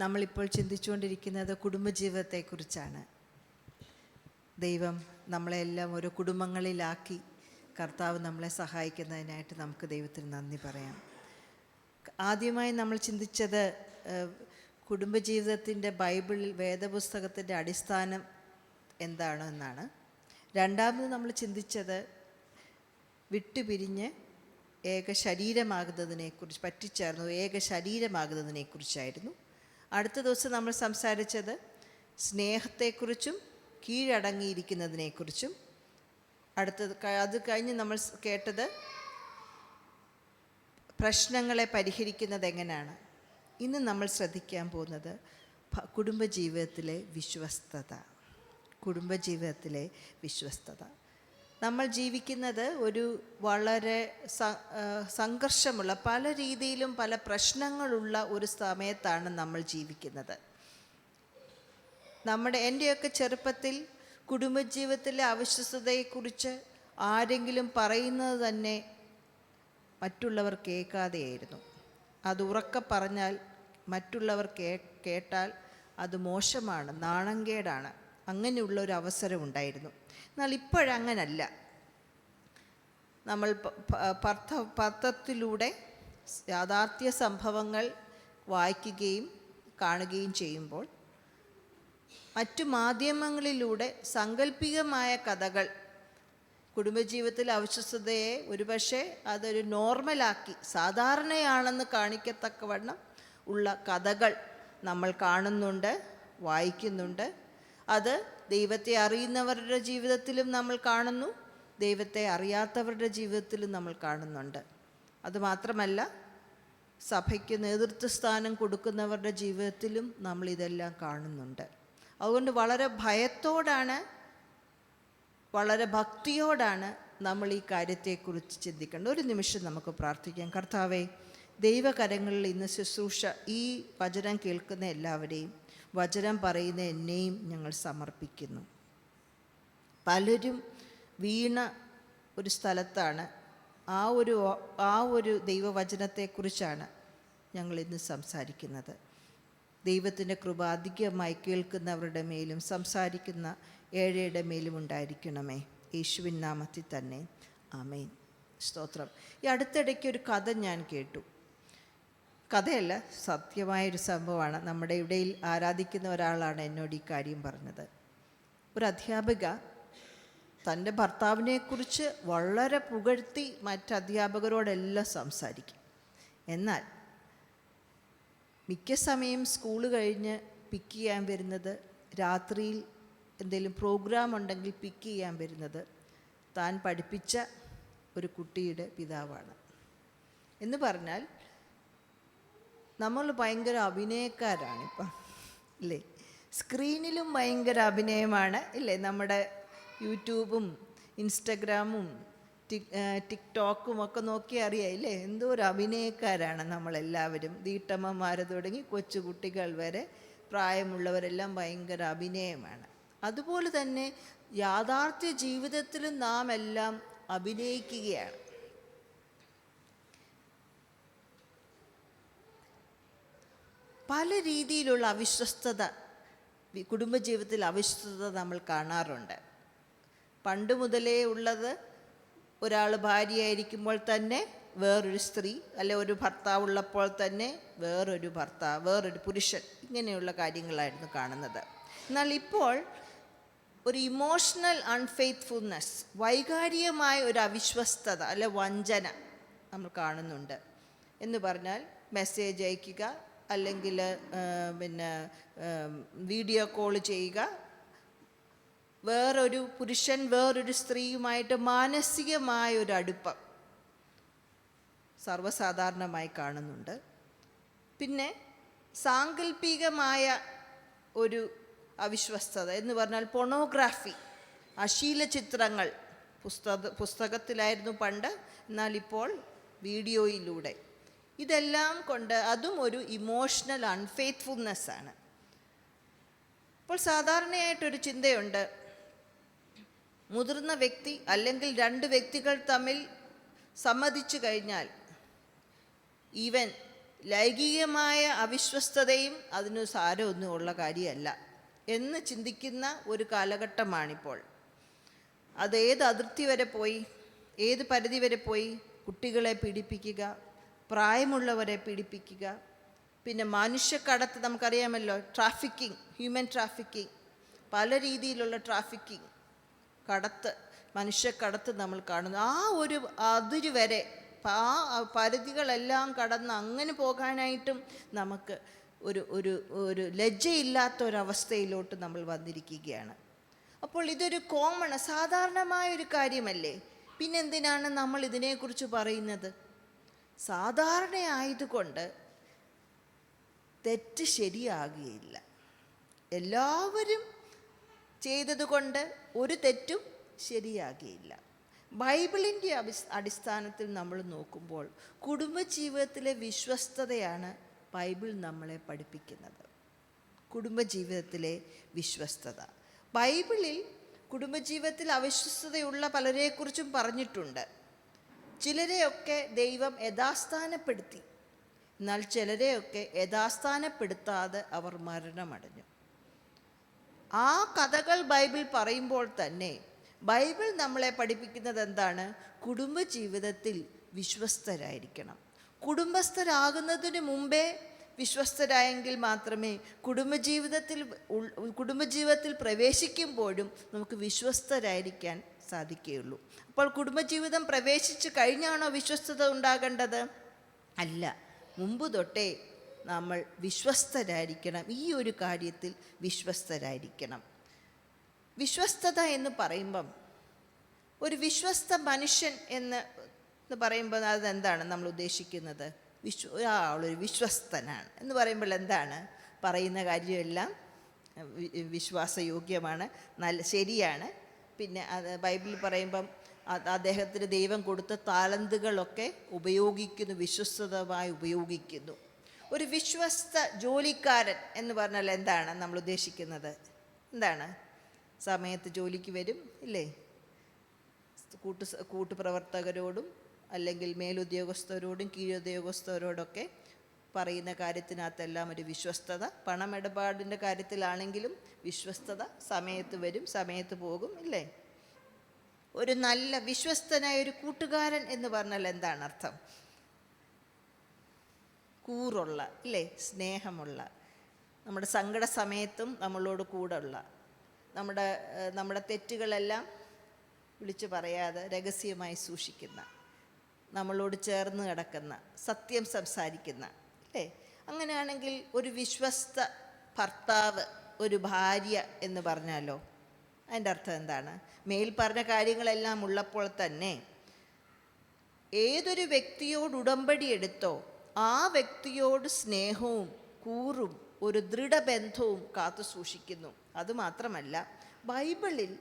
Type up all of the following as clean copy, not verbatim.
നമ്മളിപ്പോൾ ചിന്തിച്ചുകൊണ്ടിരിക്കുന്നത് കുടുംബജീവിതത്തെക്കുറിച്ചാണ്. ദൈവം നമ്മളെല്ലാം ഓരോ കുടുംബങ്ങളിലാക്കി കർത്താവ് നമ്മളെ സഹായിക്കുന്നതിനായിട്ട് നമുക്ക് ദൈവത്തിന് നന്ദി പറയാം. ആദ്യമായി നമ്മൾ ചിന്തിച്ചത് കുടുംബജീവിതത്തിൻ്റെ ബൈബിളിൽ വേദപുസ്തകത്തിൻ്റെ അടിസ്ഥാനം എന്താണോ എന്നാണ്. രണ്ടാമത് നമ്മൾ ചിന്തിച്ചത് വിട്ടുപിരിഞ്ഞ് ഏക ശരീരമാകുന്നതിനെക്കുറിച്ച്, പറ്റിച്ചേർന്നു ഏക ശരീരമാകുന്നതിനെക്കുറിച്ചായിരുന്നു. അടുത്ത ദിവസം നമ്മൾ സംസാരിച്ചത് സ്നേഹത്തെക്കുറിച്ചും കീഴടങ്ങിയിരിക്കുന്നതിനെക്കുറിച്ചും. അത് കഴിഞ്ഞ് നമ്മൾ കേട്ടത് പ്രശ്നങ്ങളെ പരിഹരിക്കുന്നത് എങ്ങനെയാണ്. ഇന്ന് നമ്മൾ ശ്രദ്ധിക്കാൻ പോകുന്നത് കുടുംബജീവിതത്തിലെ വിശ്വസ്തത. നമ്മൾ ജീവിക്കുന്നത് ഒരു വളരെ സംഘർഷമുള്ള, പല രീതിയിലും പല പ്രശ്നങ്ങളുള്ള ഒരു സമയത്താണ് നമ്മൾ ജീവിക്കുന്നത്. എൻ്റെയൊക്കെ ചെറുപ്പത്തിൽ കുടുംബജീവിതത്തിലെ അവിശ്വസ്തതയെക്കുറിച്ച് ആരെങ്കിലും പറയുന്നത് തന്നെ മറ്റുള്ളവർ കേൾക്കാതെയായിരുന്നു. അത് ഉറക്കെ പറഞ്ഞാൽ മറ്റുള്ളവർ കേട്ടാൽ അത് മോശമാണ്, നാണംകേടാണ്. അങ്ങനെയുള്ളൊരു അവസരം ഉണ്ടായിരുന്നു. എന്നാൽ ഇപ്പോഴങ്ങനല്ല. നമ്മൾ പത്രത്തിലൂടെ യാഥാർത്ഥ്യ സംഭവങ്ങൾ വായിക്കുകയും കാണുകയും ചെയ്യുമ്പോൾ, മറ്റു മാധ്യമങ്ങളിലൂടെ സാങ്കല്പികമായ കഥകൾ, കുടുംബജീവിതത്തിൽ അവിശ്വസ്തതയെ ഒരുപക്ഷെ അതൊരു നോർമലാക്കി സാധാരണയാണെന്ന് കാണിക്കത്തക്കവണ്ണം ഉള്ള കഥകൾ നമ്മൾ കാണുന്നുണ്ട്, വായിക്കുന്നുണ്ട്. അത് ദൈവത്തെ അറിയുന്നവരുടെ ജീവിതത്തിലും നമ്മൾ കാണുന്നു, ദൈവത്തെ അറിയാത്തവരുടെ ജീവിതത്തിലും നമ്മൾ കാണുന്നുണ്ട്. അതുമാത്രമല്ല, സഭയ്ക്ക് നേതൃത്വസ്ഥാനം കൊടുക്കുന്നവരുടെ ജീവിതത്തിലും നമ്മൾ ഇതെല്ലാം കാണുന്നുണ്ട്. അതുകൊണ്ട് വളരെ ഭയത്തോടാണ്, വളരെ ഭക്തിയോടാണ് നമ്മൾ ഈ കാര്യത്തെക്കുറിച്ച് ചിന്തിക്കേണ്ടത്. ഒരു നിമിഷം നമുക്ക് പ്രാർത്ഥിക്കാം. കർത്താവേ, ദൈവകരങ്ങളിൽ ഇന്ന് ശുശ്രൂഷ, ഈ വചനം കേൾക്കുന്ന എല്ലാവരെയും, വചനം പറയുന്ന എന്നെയും ഞങ്ങൾ സമർപ്പിക്കുന്നു. പലരും വീണ ഒരു സ്ഥലത്താണ്. ആ ഒരു ദൈവവചനത്തെക്കുറിച്ചാണ് ഞങ്ങൾ ഇന്ന് സംസാരിക്കുന്നത്. ദൈവത്തിൻ്റെ കൃപ അധികമായി കേൾക്കുന്നവരുടെ മേലും സംസാരിക്കുന്ന ഏഴയുടെ മേലും ഉണ്ടായിരിക്കണമേ. യേശുവിൻ നാമത്തിൽ തന്നെ ആമേൻ. സ്തോത്രം. ഈ അടുത്തിടയ്ക്ക് ഒരു കഥ ഞാൻ കേട്ടു. കഥയല്ല, സത്യമായൊരു സംഭവമാണ്. നമ്മുടെ ഇടയിൽ ആരാധിക്കുന്ന ഒരാളാണ് എന്നോട് ഈ കാര്യം പറഞ്ഞത്. ഒരു അധ്യാപിക തൻ്റെ ഭർത്താവിനെക്കുറിച്ച് വളരെ പുകഴ്ത്തി മറ്റധ്യാപകരോടെല്ലാം സംസാരിക്കും. എന്നാൽ മിക്ക സമയം സ്കൂൾ കഴിഞ്ഞ് പിക്ക് ചെയ്യാൻ വരുന്നത്, രാത്രിയിൽ എന്തെങ്കിലും പ്രോഗ്രാം ഉണ്ടെങ്കിൽ പിക്ക് ചെയ്യാൻ വരുന്നത് താൻ പഠിപ്പിച്ച ഒരു കുട്ടിയുടെ പിതാവാണ്. എന്ന് പറഞ്ഞാൽ നമ്മൾ ഭയങ്കര അഭിനയക്കാരാണിപ്പം, ഇല്ലേ? സ്ക്രീനിലും ഭയങ്കര അഭിനയമാണ്, ഇല്ലേ? നമ്മുടെ യൂട്യൂബും ഇൻസ്റ്റഗ്രാമും ടിക്ടോക്കും ഒക്കെ നോക്കി അറിയാം, ഇല്ലേ? എന്തോ ഒരു അഭിനയക്കാരാണ് നമ്മളെല്ലാവരും. വീട്ടമ്മമാർ തുടങ്ങി കൊച്ചുകുട്ടികൾ വരെ, പ്രായമുള്ളവരെല്ലാം ഭയങ്കര അഭിനയമാണ്. അതുപോലെ തന്നെ യാഥാർത്ഥ്യ ജീവിതത്തിലും നാം എല്ലാം അഭിനയിക്കുകയാണ്. പല രീതിയിലുള്ള അവിശ്വസ്തത, കുടുംബജീവിതത്തിൽ അവിശ്വസ്തത നമ്മൾ കാണാറുണ്ട്. പണ്ട് മുതലേ ഉള്ളത്, ഒരാൾ ഭാര്യയായിരിക്കുമ്പോൾ തന്നെ വേറൊരു സ്ത്രീ, അല്ലെ ഒരു ഭർത്താവുള്ളപ്പോൾ തന്നെ വേറൊരു ഭർത്താവ്, വേറൊരു പുരുഷൻ, ഇങ്ങനെയുള്ള കാര്യങ്ങളായിരുന്നു കാണുന്നത്. എന്നാൽ ഇപ്പോൾ ഒരു ഇമോഷണൽ അൺഫെയ്ത്ത്ഫുൾനെസ്, വൈകാരികമായ ഒരു അവിശ്വസ്തത അല്ലെ വഞ്ചന നമ്മൾ കാണുന്നുണ്ട്. എന്ന് പറഞ്ഞാൽ മെസ്സേജ് അയക്കുക, അല്ലെങ്കിൽ വീഡിയോ കോൾ ചെയ്യുക, വേറൊരു പുരുഷൻ വേറൊരു സ്ത്രീയുമായിട്ട് മാനസികമായൊരു അടുപ്പം സർവ്വസാധാരണമായി കാണുന്നുണ്ട്. പിന്നെ സാങ്കല്പികമായ ഒരു അവിശ്വസ്തത എന്ന് പറഞ്ഞാൽ പൊണോഗ്രാഫി, അശ്ലീല ചിത്രങ്ങൾ. പുസ്തകത്തിലായിരുന്നു പണ്ട്, എന്നാൽ ഇപ്പോൾ വീഡിയോയിലൂടെ. ഇതെല്ലാം കൊണ്ട് അതും ഒരു ഇമോഷണൽ അൺഫെയ്ത്ത്ഫുൾനെസ്സാണ്. ഇപ്പോൾ സാധാരണയായിട്ടൊരു ചിന്തയുണ്ട്, മുതിർന്ന വ്യക്തി അല്ലെങ്കിൽ രണ്ട് വ്യക്തികൾ തമ്മിൽ സമ്മതിച്ചു കഴിഞ്ഞാൽ, ഈവൻ ലൈംഗികമായ അവിശ്വസ്തതയും അതിന് സാരമൊന്നും ഉള്ള കാര്യമല്ല എന്ന് ചിന്തിക്കുന്ന ഒരു കാലഘട്ടമാണിപ്പോൾ. അത് ഏത് അതിർത്തി വരെ പോയി, ഏത് പരിധി വരെ പോയി? കുട്ടികളെ പീഡിപ്പിക്കുക, പ്രായമുള്ളവരെ പീഡിപ്പിക്കുക, പിന്നെ മനുഷ്യക്കടത്ത്, നമുക്കറിയാമല്ലോ, ട്രാഫിക്കിംഗ്, ഹ്യൂമൻ ട്രാഫിക്കിംഗ്, പല രീതിയിലുള്ള ട്രാഫിക്കിംഗ്, കടത്ത്, മനുഷ്യക്കടത്ത് നമ്മൾ കാണുന്നു. ആ ഒരു അതിര് വരെ, ആ പരിധികളെല്ലാം കടന്ന് അങ്ങനെ പോകാനായിട്ടും നമുക്ക് ഒരു ലജ്ജയില്ലാത്തൊരവസ്ഥയിലോട്ട് നമ്മൾ വന്നിരിക്കുകയാണ്. അപ്പോൾ ഇതൊരു സാധാരണമായൊരു കാര്യമല്ലേ? പിന്നെന്തിനാണ് നമ്മൾ ഇതിനെക്കുറിച്ച് പറയുന്നത്? സാധാരണയായതുകൊണ്ട് തെറ്റ് ശരിയാകുകയില്ല. എല്ലാവരും ചെയ്തതുകൊണ്ട് ഒരു തെറ്റും ശരിയാകുകയില്ല. ബൈബിളിൻ്റെ അടിസ്ഥാനത്തിൽ നമ്മൾ നോക്കുമ്പോൾ കുടുംബജീവിതത്തിലെ വിശ്വസ്തതയാണ് ബൈബിൾ നമ്മളെ പഠിപ്പിക്കുന്നത്. കുടുംബജീവിതത്തിലെ വിശ്വസ്തത. ബൈബിളിൽ കുടുംബജീവിതത്തിൽ അവിശ്വസ്തതയുള്ള പലരെക്കുറിച്ചും പറഞ്ഞിട്ടുണ്ട്. ചിലരെയൊക്കെ ദൈവം യഥാസ്ഥാനപ്പെടുത്തി, എന്നാൽ ചിലരെയൊക്കെ യഥാസ്ഥാനപ്പെടുത്താതെ അവർ മരണമടഞ്ഞു. ആ കഥകൾ ബൈബിൾ പറയുമ്പോൾ തന്നെ ബൈബിൾ നമ്മളെ പഠിപ്പിക്കുന്നത് എന്താണ്? കുടുംബജീവിതത്തിൽ വിശ്വസ്തരായിരിക്കണം. കുടുംബസ്ഥരാകുന്നതിന് മുമ്പേ വിശ്വസ്തരായെങ്കിൽ മാത്രമേ കുടുംബജീവിതത്തിൽ പ്രവേശിക്കുമ്പോഴും നമുക്ക് വിശ്വസ്തരായിരിക്കാൻ സാധിക്കുകയുള്ളൂ. അപ്പോൾ കുടുംബജീവിതം പ്രവേശിച്ച് കഴിഞ്ഞാണോ വിശ്വസ്തത ഉണ്ടാകേണ്ടത്? അല്ല, മുമ്പ് തൊട്ടേ നമ്മൾ വിശ്വസ്തരായിരിക്കണം. ഈ ഒരു കാര്യത്തിൽ വിശ്വസ്തരായിരിക്കണം. വിശ്വസ്തത എന്ന് പറയുമ്പം, ഒരു വിശ്വസ്ത മനുഷ്യൻ എന്ന് പറയുമ്പോൾ അതെന്താണ് നമ്മൾ ഉദ്ദേശിക്കുന്നത്? ഒരാളൊരു വിശ്വസ്തനാണ് എന്ന് പറയുമ്പോൾ എന്താണ്? പറയുന്ന കാര്യമെല്ലാം വിശ്വാസയോഗ്യമാണ്, ശരിയാണ്. പിന്നെ അത് ബൈബിളിൽ പറയുമ്പം അദ്ദേഹത്തിന് ദൈവം കൊടുത്ത താലന്തുകളൊക്കെ ഉപയോഗിക്കുന്നു, വിശ്വസ്തമായി ഉപയോഗിക്കുന്നു. ഒരു വിശ്വസ്ത ജോലിക്കാരൻ എന്ന് പറഞ്ഞാൽ എന്താണ് നമ്മൾ ഉദ്ദേശിക്കുന്നത്? എന്താണ്? സമയത്ത് ജോലിക്ക് വരും, ഇല്ലേ? കൂട്ടുപ്രവർത്തകരോടും അല്ലെങ്കിൽ മേലുദ്യോഗസ്ഥരോടും കീഴുദ്യോഗസ്ഥരോടൊക്കെ പറയുന്ന കാര്യത്തിനകത്തെല്ലാം ഒരു വിശ്വസ്തത. പണമിടപാടിൻ്റെ കാര്യത്തിലാണെങ്കിലും വിശ്വസ്തത. സമയത്ത് വരും, സമയത്ത് പോകും, ഇല്ലേ? ഒരു നല്ല വിശ്വസ്തനായ ഒരു കൂട്ടുകാരൻ എന്ന് പറഞ്ഞാൽ എന്താണ് അർത്ഥം? കൂറുള്ള, ഇല്ലേ? സ്നേഹമുള്ള, നമ്മുടെ സങ്കട സമയത്തും നമ്മളോട് കൂടെയുള്ള, നമ്മുടെ തെറ്റുകളെല്ലാം വിളിച്ചു പറയാതെ രഹസ്യമായി സൂക്ഷിക്കുന്ന, നമ്മളോട് ചേർന്ന് കിടക്കുന്ന, സത്യം സംസാരിക്കുന്ന, അല്ലേ? അങ്ങനെയാണെങ്കിൽ ഒരു വിശ്വസ്ത ഭർത്താവ്, ഒരു ഭാര്യ എന്ന് പറഞ്ഞാലോ അതിൻ്റെ അർത്ഥം എന്താണ്? മേൽ പറഞ്ഞ കാര്യങ്ങളെല്ലാം ഉള്ളപ്പോൾ തന്നെ ഏതൊരു വ്യക്തിയോട് ഉടമ്പടി എടുത്തോ ആ വ്യക്തിയോട് സ്നേഹവും കൂറും ഒരു ദൃഢബന്ധവും കാത്തു സൂക്ഷിക്കുന്നു. അതുമാത്രമല്ല, ബൈബിളിൽ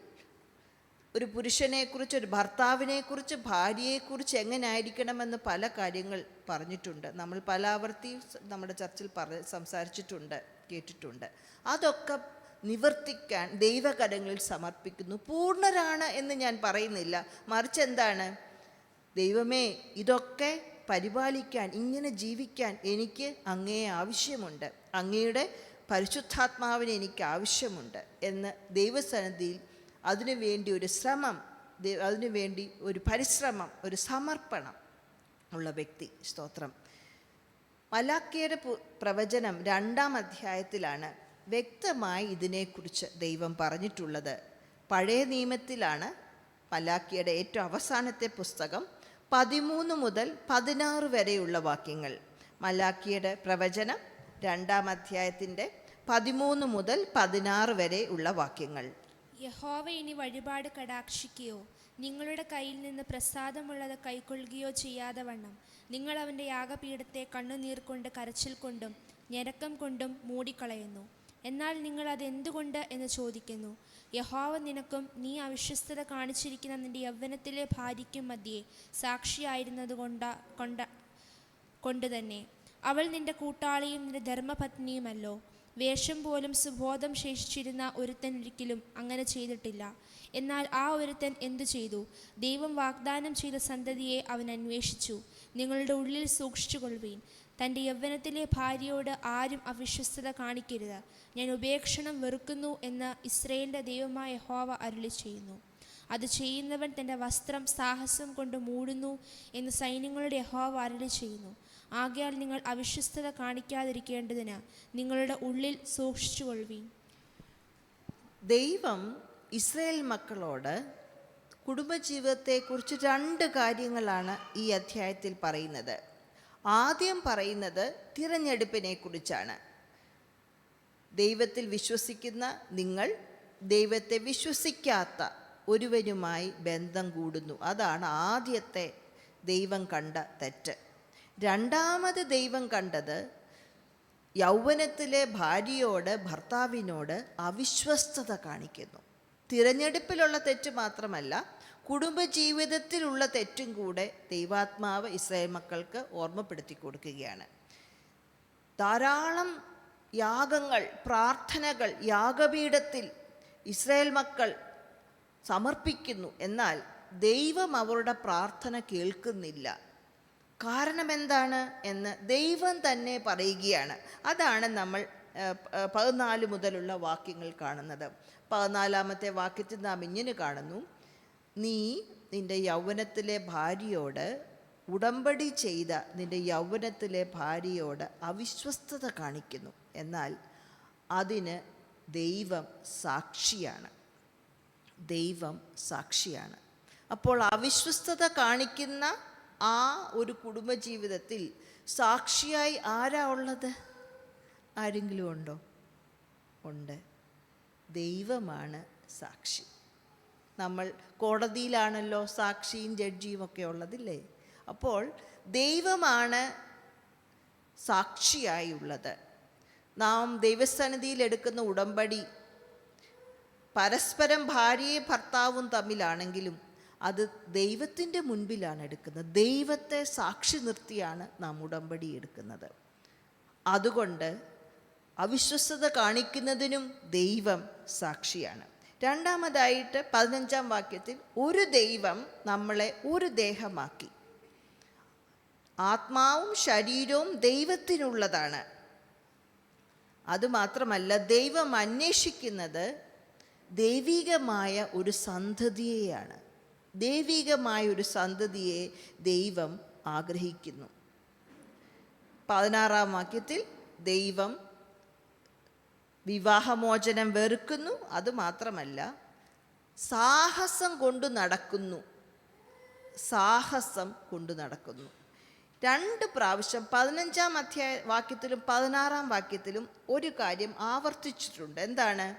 ഒരു പുരുഷനെക്കുറിച്ച്, ഒരു ഭർത്താവിനെക്കുറിച്ച്, ഭാര്യയെക്കുറിച്ച് എങ്ങനെ ആയിരിക്കണമെന്ന് പല കാര്യങ്ങൾ പറഞ്ഞിട്ടുണ്ട്. നമ്മൾ പല ആവർത്തി നമ്മുടെ ചർച്ചിൽ സംസാരിച്ചിട്ടുണ്ട്, കേട്ടിട്ടുണ്ട്. അതൊക്കെ നിവർത്തിക്കാൻ ദൈവകരങ്ങളിൽ സമർപ്പിക്കുന്നു. പൂർണ്ണരാണ് എന്ന് ഞാൻ പറയുന്നില്ല, മറിച്ച് എന്താണ്? ദൈവമേ, ഇതൊക്കെ പരിപാലിക്കാൻ, ഇങ്ങനെ ജീവിക്കാൻ എനിക്ക് അങ്ങയെ ആവശ്യമുണ്ട്, അങ്ങയുടെ പരിശുദ്ധാത്മാവിനെ എനിക്ക് ആവശ്യമുണ്ട് എന്ന് ദൈവസന്നിധിയിൽ അതിനുവേണ്ടി ഒരു ശ്രമം, അതിനുവേണ്ടി ഒരു പരിശ്രമം, ഒരു സമർപ്പണം ഉള്ള വ്യക്തി. സ്തോത്രം. മലാക്കിയുടെ പ്രവചനം 2-ാം അധ്യായത്തിലാണ് വ്യക്തമായി ഇതിനെക്കുറിച്ച് ദൈവം പറഞ്ഞിട്ടുള്ളത്. പഴയ നിയമത്തിലാണ് മലാക്കിയുടെ ഏറ്റവും അവസാനത്തെ പുസ്തകം, 13 മുതൽ 16 വരെയുള്ള വാക്യങ്ങൾ. മലാക്കിയുടെ പ്രവചനം 2-ാം അധ്യായത്തിൻ്റെ 13 മുതൽ 16 വരെ ഉള്ള വാക്യങ്ങൾ. യഹോവ ഇനി വഴിപാട് കടാക്ഷിക്കുകയോ നിങ്ങളുടെ കയ്യിൽ നിന്ന് പ്രസാദമുള്ളത് കൈക്കൊള്ളുകയോ ചെയ്യാതെ വണ്ണം നിങ്ങൾ അവൻ്റെ യാഗപീഠത്തെ കണ്ണുനീർ കൊണ്ട്, കരച്ചിൽ കൊണ്ടും ഞരക്കം കൊണ്ടും മൂടിക്കളയുന്നു. എന്നാൽ നിങ്ങൾ അതെന്തുകൊണ്ട് എന്ന് ചോദിക്കുന്നു. യഹോവ നിനക്കും നീ അവിശ്വസ്തത കാണിച്ചിരിക്കുന്ന നിന്റെ യൗവനത്തിലെ ഭാര്യയ്ക്കും മധ്യേ സാക്ഷിയായിരുന്നത് കൊണ്ട് തന്നെ. അവൾ നിന്റെ കൂട്ടാളിയും നിന്റെ ധർമ്മപത്നിയുമല്ലോ. വേഷം പോലും സുബോധം ശേഷിച്ചിരുന്ന ഒരുത്തൻ ഒരിക്കലും അങ്ങനെ ചെയ്തിട്ടില്ല. എന്നാൽ ആ ഒരുത്തൻ എന്തു ചെയ്തു? ദൈവം വാഗ്ദാനം ചെയ്ത സന്തതിയെ അവൻ അന്വേഷിച്ചു. നിങ്ങളുടെ ഉള്ളിൽ സൂക്ഷിച്ചു കൊള്ളുവീൻ. തൻ്റെ യൗവനത്തിലെ ഭാര്യയോട് ആരും അവിശ്വസ്തത കാണിക്കരുത്. ഞാൻ ഉപേക്ഷണം വെറുക്കുന്നു എന്ന് ഇസ്രായേലിൻ്റെ ദൈവമായ യഹോവ അരുളിച്ചെയ്യുന്നു. അത് ചെയ്യുന്നവൻ തൻ്റെ വസ്ത്രം സാഹസം കൊണ്ട് മൂടുന്നു എന്ന് സൈന്യങ്ങളുടെ യഹോവ അരുളിച്ചെയ്യുന്നു. ആകയാൽ നിങ്ങൾ അവിശ്വസ്തത കാണിക്കാതിരിക്കേണ്ടതിന് നിങ്ങളുടെ ഉള്ളിൽ സൂക്ഷിച്ചുകൊള്ളുവീൻ. ദൈവം ഇസ്രായേൽ മക്കളോട് കുടുംബജീവിതത്തെക്കുറിച്ച് 2 കാര്യങ്ങളാണ് ഈ അധ്യായത്തിൽ പറയുന്നത്. ആദ്യം പറയുന്നത് തിരഞ്ഞെടുപ്പിനെ കുറിച്ചാണ്. ദൈവത്തിൽ വിശ്വസിക്കുന്ന നിങ്ങൾ ദൈവത്തെ വിശ്വസിക്കാത്ത ഒരുവനുമായി ബന്ധം കൂടുന്നു. അതാണ് ആദ്യത്തെ ദൈവം കണ്ട തെറ്റ്. രണ്ടാമത് ദൈവം കണ്ടത് യൗവനത്തിലെ ഭാര്യയോട് ഭർത്താവിനോട് അവിശ്വസ്തത കാണിക്കുന്നു. തിരഞ്ഞെടുപ്പിലുള്ള തെറ്റ് മാത്രമല്ല, കുടുംബജീവിതത്തിലുള്ള തെറ്റും കൂടെ ദൈവാത്മാവ് ഇസ്രായേൽ മക്കൾക്ക് ഓർമ്മപ്പെടുത്തി കൊടുക്കുകയാണ്. ധാരാളം യാഗങ്ങൾ, പ്രാർത്ഥനകൾ യാഗപീഠത്തിൽ ഇസ്രായേൽ മക്കൾ സമർപ്പിക്കുന്നു. എന്നാൽ ദൈവം അവരുടെ പ്രാർത്ഥന കേൾക്കുന്നില്ല. കാരണം എന്താണ് എന്ന് ദൈവം തന്നെ പറയുകയാണ്. അതാണ് നമ്മൾ 14 മുതലുള്ള വാക്യങ്ങൾ കാണുന്നത്. 14-ാമത്തെ വാക്യത്തിൽ നാം ഇങ്ങനെ കാണുന്നു: നീ നിൻ്റെ യൗവനത്തിലെ ഭാര്യയോട് ഉടമ്പടി ചെയ്ത നിൻ്റെ യൗവനത്തിലെ ഭാര്യയോട് അവിശ്വസ്തത കാണിക്കുന്നു. എന്നാൽ അതിന് ദൈവം സാക്ഷിയാണ്. ദൈവം സാക്ഷിയാണ്. അപ്പോൾ അവിശ്വസ്തത കാണിക്കുന്ന ആ ഒരു കുടുംബജീവിതത്തിൽ സാക്ഷിയായി ആരാ ഉള്ളത്? ആരെങ്കിലും ഉണ്ടോ? ഉണ്ട്. ദൈവമാണ് സാക്ഷി. നമ്മൾ കോടതിയിലാണല്ലോ സാക്ഷിയും ജഡ്ജിയും ഒക്കെ ഉള്ളതില്ലേ? അപ്പോൾ ദൈവമാണ് സാക്ഷിയായുള്ളത്. നാം ദൈവസന്നിധിയിൽ എടുക്കുന്ന ഉടമ്പടി പരസ്പരം ഭാര്യയും ഭർത്താവും തമ്മിലാണെങ്കിലും അത് ദൈവത്തിൻ്റെ മുൻപിലാണ് എടുക്കുന്നത്. ദൈവത്തെ സാക്ഷി നിർത്തിയാണ് നാം ഉടമ്പടി എടുക്കുന്നത്. അതുകൊണ്ട് അവിശ്വസ്തത കാണിക്കുന്നതിനും ദൈവം സാക്ഷിയാണ്. രണ്ടാമതായിട്ട് 15-ാം വാക്യത്തിൽ ഒരു ദൈവം നമ്മളെ ഒരു ദേഹമാക്കി. ആത്മാവും ശരീരവും ദൈവത്തിനുള്ളതാണ്. അതുമാത്രമല്ല, ദൈവം അന്വേഷിക്കുന്നത് ദൈവികമായ ഒരു സന്തതിയെയാണ്. ദൈവികമായ ഒരു സന്തതിയെ ദൈവം ആഗ്രഹിക്കുന്നു. 16-ാം വാക്യത്തിൽ ദൈവം വിവാഹമോചനം വെറുക്കുന്നു. അതുമാത്രമല്ല, സാഹസം കൊണ്ട് നടക്കുന്നു. സാഹസം കൊണ്ട് നടക്കുന്നു. 2 പ്രാവശ്യം 15-ാം വാക്യത്തിലും 16-ാം വാക്യത്തിലും ഒരു കാര്യം ആവർത്തിച്ചിട്ടുണ്ട്. എന്താണ്?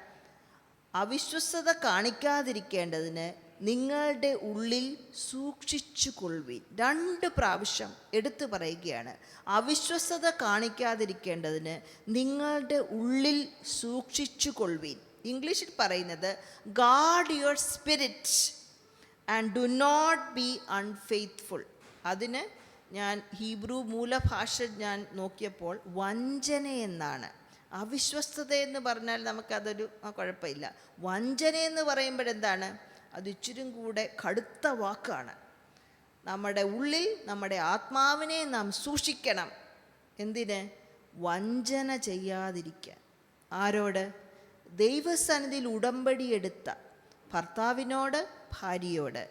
അവിശ്വസ്തത കാണിക്കാതിരിക്കേണ്ടതിന് നിങ്ങളുടെ ഉള്ളിൽ സൂക്ഷിച്ചു കൊള്ളുവിൻ. 2 പ്രാവശ്യം എടുത്തു പറയുകയാണ്. അവിശ്വസ്തത കാണിക്കാതിരിക്കേണ്ടതിന് നിങ്ങളുടെ ഉള്ളിൽ സൂക്ഷിച്ചു കൊള്ളുവിൻ. ഇംഗ്ലീഷിൽ പറയുന്നത് guard your spirit and do not be unfaithful. അതിന് ഞാൻ ഹീബ്രു മൂലഭാഷ ഞാൻ നോക്കിയപ്പോൾ വഞ്ചന എന്നാണ്. അവിശ്വസ്തത എന്ന് പറഞ്ഞാൽ നമുക്കതൊരു കുഴപ്പമില്ല. വഞ്ചന എന്ന് പറയുമ്പോഴെന്താണ്? അത് ഇച്ചിരും കൂടെ കടുത്ത വാക്കാണ്. നമ്മുടെ ഉള്ളിൽ നമ്മുടെ ആത്മാവിനെ നാം സൂക്ഷിക്കണം. എന്തിന്? വഞ്ചന ചെയ്യാതിരിക്കാൻ. ആരോട്? ദൈവസന്നിധിയിൽ ഉടമ്പടി എടുത്ത ഭർത്താവിനോട് ഭാര്യയോട്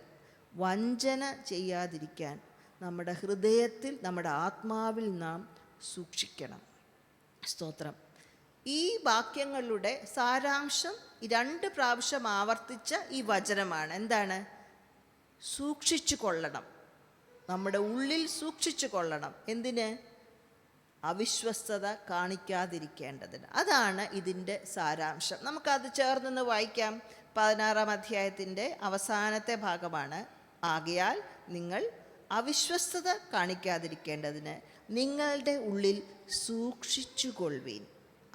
വഞ്ചന ചെയ്യാതിരിക്കാൻ നമ്മുടെ ഹൃദയത്തിൽ നമ്മുടെ ആത്മാവിൽ നാം സൂക്ഷിക്കണം. സ്തോത്രം. ഈ വാക്യങ്ങളുടെ സാരാംശം 2 പ്രാവശ്യം ആവർത്തിച്ച ഈ വചനമാണ്. എന്താണ്? സൂക്ഷിച്ചു കൊള്ളണം. നമ്മുടെ ഉള്ളിൽ സൂക്ഷിച്ചു കൊള്ളണം. എന്തിന്? അവിശ്വസ്തത കാണിക്കാതിരിക്കേണ്ടതിന്. അതാണ് ഇതിൻ്റെ സാരാംശം. നമുക്കത് ചേർന്ന് വായിക്കാം. 16-ാം അധ്യായത്തിൻ്റെ അവസാനത്തെ ഭാഗമാണ്. ആകയാൽ നിങ്ങൾ അവിശ്വസ്തത കാണിക്കാതിരിക്കേണ്ടതിന് നിങ്ങളുടെ ഉള്ളിൽ സൂക്ഷിച്ചു കൊള്ളുവീൻ.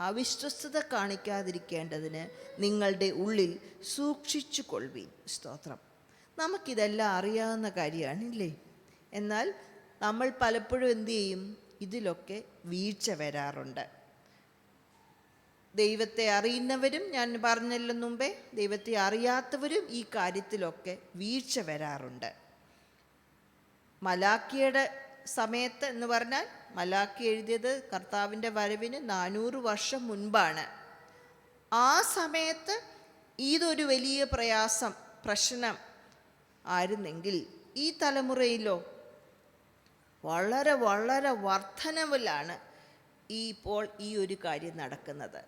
അവിശ്വസ്തത കാണിക്കാതിരിക്കേണ്ടതിന് നിങ്ങളുടെ ഉള്ളിൽ സൂക്ഷിച്ചു കൊള്ളുവീൻ. സ്തോത്രം. നമുക്കിതെല്ലാം അറിയാവുന്ന കാര്യമാണില്ലേ? എന്നാൽ നമ്മൾ പലപ്പോഴും എന്തു ചെയ്യും? ഇതിലൊക്കെ വീഴ്ച വരാറുണ്ട്. ദൈവത്തെ അറിയുന്നവരും, ഞാൻ പറഞ്ഞല്ലോ മുമ്പേ, ദൈവത്തെ അറിയാത്തവരും ഈ കാര്യത്തിലൊക്കെ വീഴ്ച വരാറുണ്ട്. മലാക്കിയുടെ സമയത്ത് എന്ന് പറഞ്ഞാൽ മലാക്കി എഴുതിയത് കർത്താവിൻ്റെ വരവിന് 400 വർഷം മുൻപാണ്. ആ സമയത്ത് ഇതൊരു വലിയ പ്രശ്നം ആയിരുന്നെങ്കിൽ ഈ തലമുറയിലോ വളരെ വളരെ വർധനവിലാണ് ഇപ്പോൾ ഈ ഒരു കാര്യം നടക്കുന്നത്.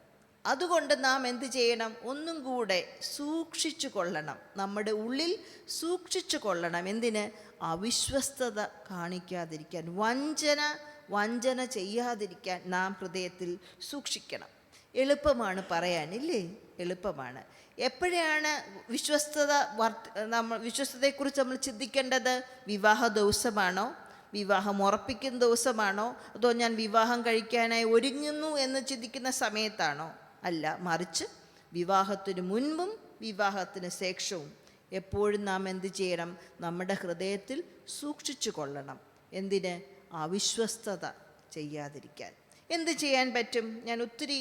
അതുകൊണ്ട് നാം എന്ത് ചെയ്യണം? ഒന്നും കൂടെ സൂക്ഷിച്ചു കൊള്ളണം, നമ്മുടെ ഉള്ളിൽ സൂക്ഷിച്ചു കൊള്ളണം. എന്തിന്? അവിശ്വസ്തത കാണിക്കാതിരിക്കാൻ, വഞ്ചന ചെയ്യാതിരിക്കാൻ നാം ഹൃദയത്തിൽ സൂക്ഷിക്കണം. എളുപ്പമാണ് പറയാനില്ലേ? എളുപ്പമാണ്. എപ്പോഴാണ് വിശ്വസ്തതയെക്കുറിച്ച് നമ്മൾ ചിന്തിക്കേണ്ടത്? വിവാഹ ദിവസമാണോ? വിവാഹം ഉറപ്പിക്കുന്ന ദിവസമാണോ? അതോ ഞാൻ വിവാഹം കഴിക്കാനായി ഒരുങ്ങുന്നു എന്ന് ചിന്തിക്കുന്ന സമയത്താണോ? അല്ല, മറിച്ച് വിവാഹത്തിന് മുൻപും വിവാഹത്തിന് ശേഷവും എപ്പോഴും നാം എന്ത് ചെയ്യണം? നമ്മുടെ ഹൃദയത്തിൽ സൂക്ഷിച്ചു കൊള്ളണം. എന്തിന്? അവിശ്വസ്തത ചെയ്യാതിരിക്കാൻ. എന്ത് ചെയ്യാൻ പറ്റും? ഞാൻ ഒത്തിരി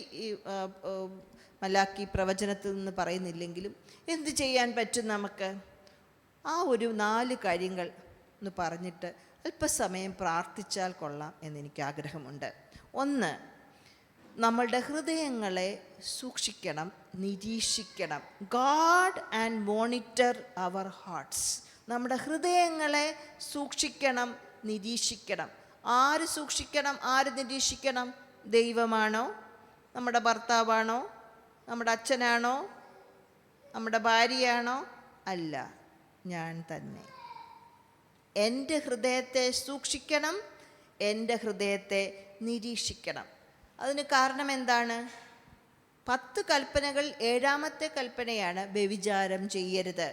മലാക്കി പ്രവചനത്തിൽ നിന്ന് പറയുന്നില്ലെങ്കിലും എന്ത് ചെയ്യാൻ പറ്റും നമുക്ക്? ആ ഒരു 4 കാര്യങ്ങൾ എന്ന് പറഞ്ഞിട്ട് അല്പസമയം പ്രാർത്ഥിച്ചാൽ കൊള്ളാം എന്നെനിക്ക് ആഗ്രഹമുണ്ട്. 1, നമ്മളുടെ ഹൃദയങ്ങളെ സൂക്ഷിക്കണം, നിരീക്ഷിക്കണം. Guard and monitor our hearts. നമ്മുടെ ഹൃദയങ്ങളെ സൂക്ഷിക്കണം, നിരീക്ഷിക്കണം. ആര് സൂക്ഷിക്കണം? ആര് നിരീക്ഷിക്കണം? ദൈവമാണോ? നമ്മുടെ ഭർത്താവാണോ? നമ്മുടെ അച്ഛനാണോ? നമ്മുടെ ഭാര്യയാണോ? അല്ല, ഞാൻ തന്നെ. എൻ്റെ ഹൃദയത്തെ സൂക്ഷിക്കണം, എൻ്റെ ഹൃദയത്തെ നിരീക്ഷിക്കണം. അതിന് കാരണം എന്താണ്? 10 കൽപ്പനകൾ 7ാമത്തെ കൽപ്പനയാണ് വ്യഭിചാരം ചെയ്യരുത്.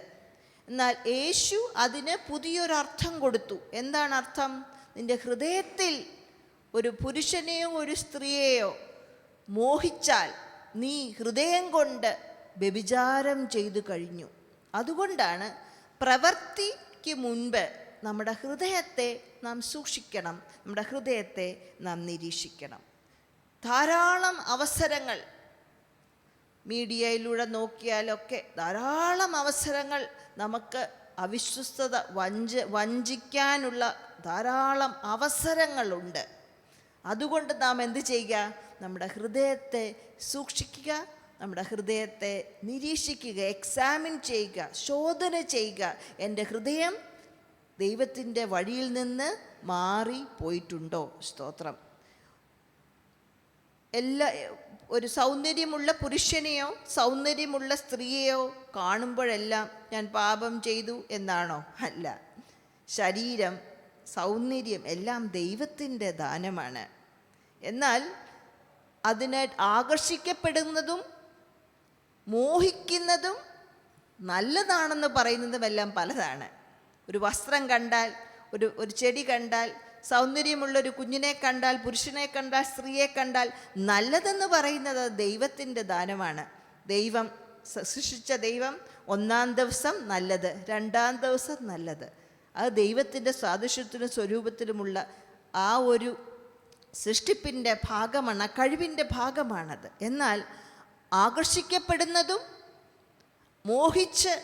എന്നാൽ യേശു അതിന് പുതിയൊരർത്ഥം കൊടുത്തു. എന്താണ് അർത്ഥം? നിൻ്റെ ഹൃദയത്തിൽ ഒരു പുരുഷനെയോ ഒരു സ്ത്രീയെയോ മോഹിച്ചാൽ നീ ഹൃദയം കൊണ്ട് വ്യഭിചാരം ചെയ്തു കഴിഞ്ഞു. അതുകൊണ്ടാണ് പ്രവൃത്തിക്ക് മുൻപ് നമ്മുടെ ഹൃദയത്തെ നാം സൂക്ഷിക്കണം, നമ്മുടെ ഹൃദയത്തെ നാം നിരീക്ഷിക്കണം. ധാരാളം അവസരങ്ങൾ മീഡിയയിലൂടെ നോക്കിയാലൊക്കെ ധാരാളം അവസരങ്ങൾ നമുക്ക് അവിശ്വസ്തത വഞ്ചിക്കാനുള്ള ധാരാളം അവസരങ്ങളുണ്ട്. അതുകൊണ്ട് നാം എന്ത് ചെയ്യുക? നമ്മുടെ ഹൃദയത്തെ സൂക്ഷിക്കുക, നമ്മുടെ ഹൃദയത്തെ നിരീക്ഷിക്കുക, എക്സാമിൻ ചെയ്യുക, ശോധന ചെയ്യുക. എൻ്റെ ഹൃദയം ദൈവത്തിൻ്റെ വഴിയിൽ നിന്ന് മാറി പോയിട്ടുണ്ടോ? സ്തോത്രം. ഒരു സൗന്ദര്യമുള്ള പുരുഷനെയോ സൗന്ദര്യമുള്ള സ്ത്രീയെയോ കാണുമ്പോഴെല്ലാം ഞാൻ പാപം ചെയ്തു എന്നാണോ? അല്ല. ശരീരം, സൗന്ദര്യം എല്ലാം ദൈവത്തിൻ്റെ ദാനമാണ്. എന്നാൽ അതിനെ ആകർഷിക്കപ്പെടുന്നതും മോഹിക്കുന്നതും നല്ലതാണെന്ന് പറയുന്നതുമെല്ലാം പലതാണ്. ഒരു വസ്ത്രം കണ്ടാൽ, ഒരു ചെടി കണ്ടാൽ, സൗന്ദര്യമുള്ളൊരു കുഞ്ഞിനെ കണ്ടാൽ, പുരുഷനെ കണ്ടാൽ, സ്ത്രീയെ കണ്ടാൽ നല്ലതെന്ന് പറയുന്നത് ദൈവത്തിൻ്റെ ദാനമാണ്. ദൈവം സൃഷ്ടിച്ച ദൈവം 1-ാം ദിവസം നല്ലത്, 2-ാം ദിവസം നല്ലത്. അത് ദൈവത്തിൻ്റെ സാദൃശ്യത്തിനും സ്വരൂപത്തിലുമുള്ള ആ ഒരു സൃഷ്ടിപ്പിൻ്റെ ഭാഗമാണ്, കഴിവിൻ്റെ ഭാഗമാണത്. എന്നാൽ ആകർഷിക്കപ്പെടുന്നതും മോഹിച്ച്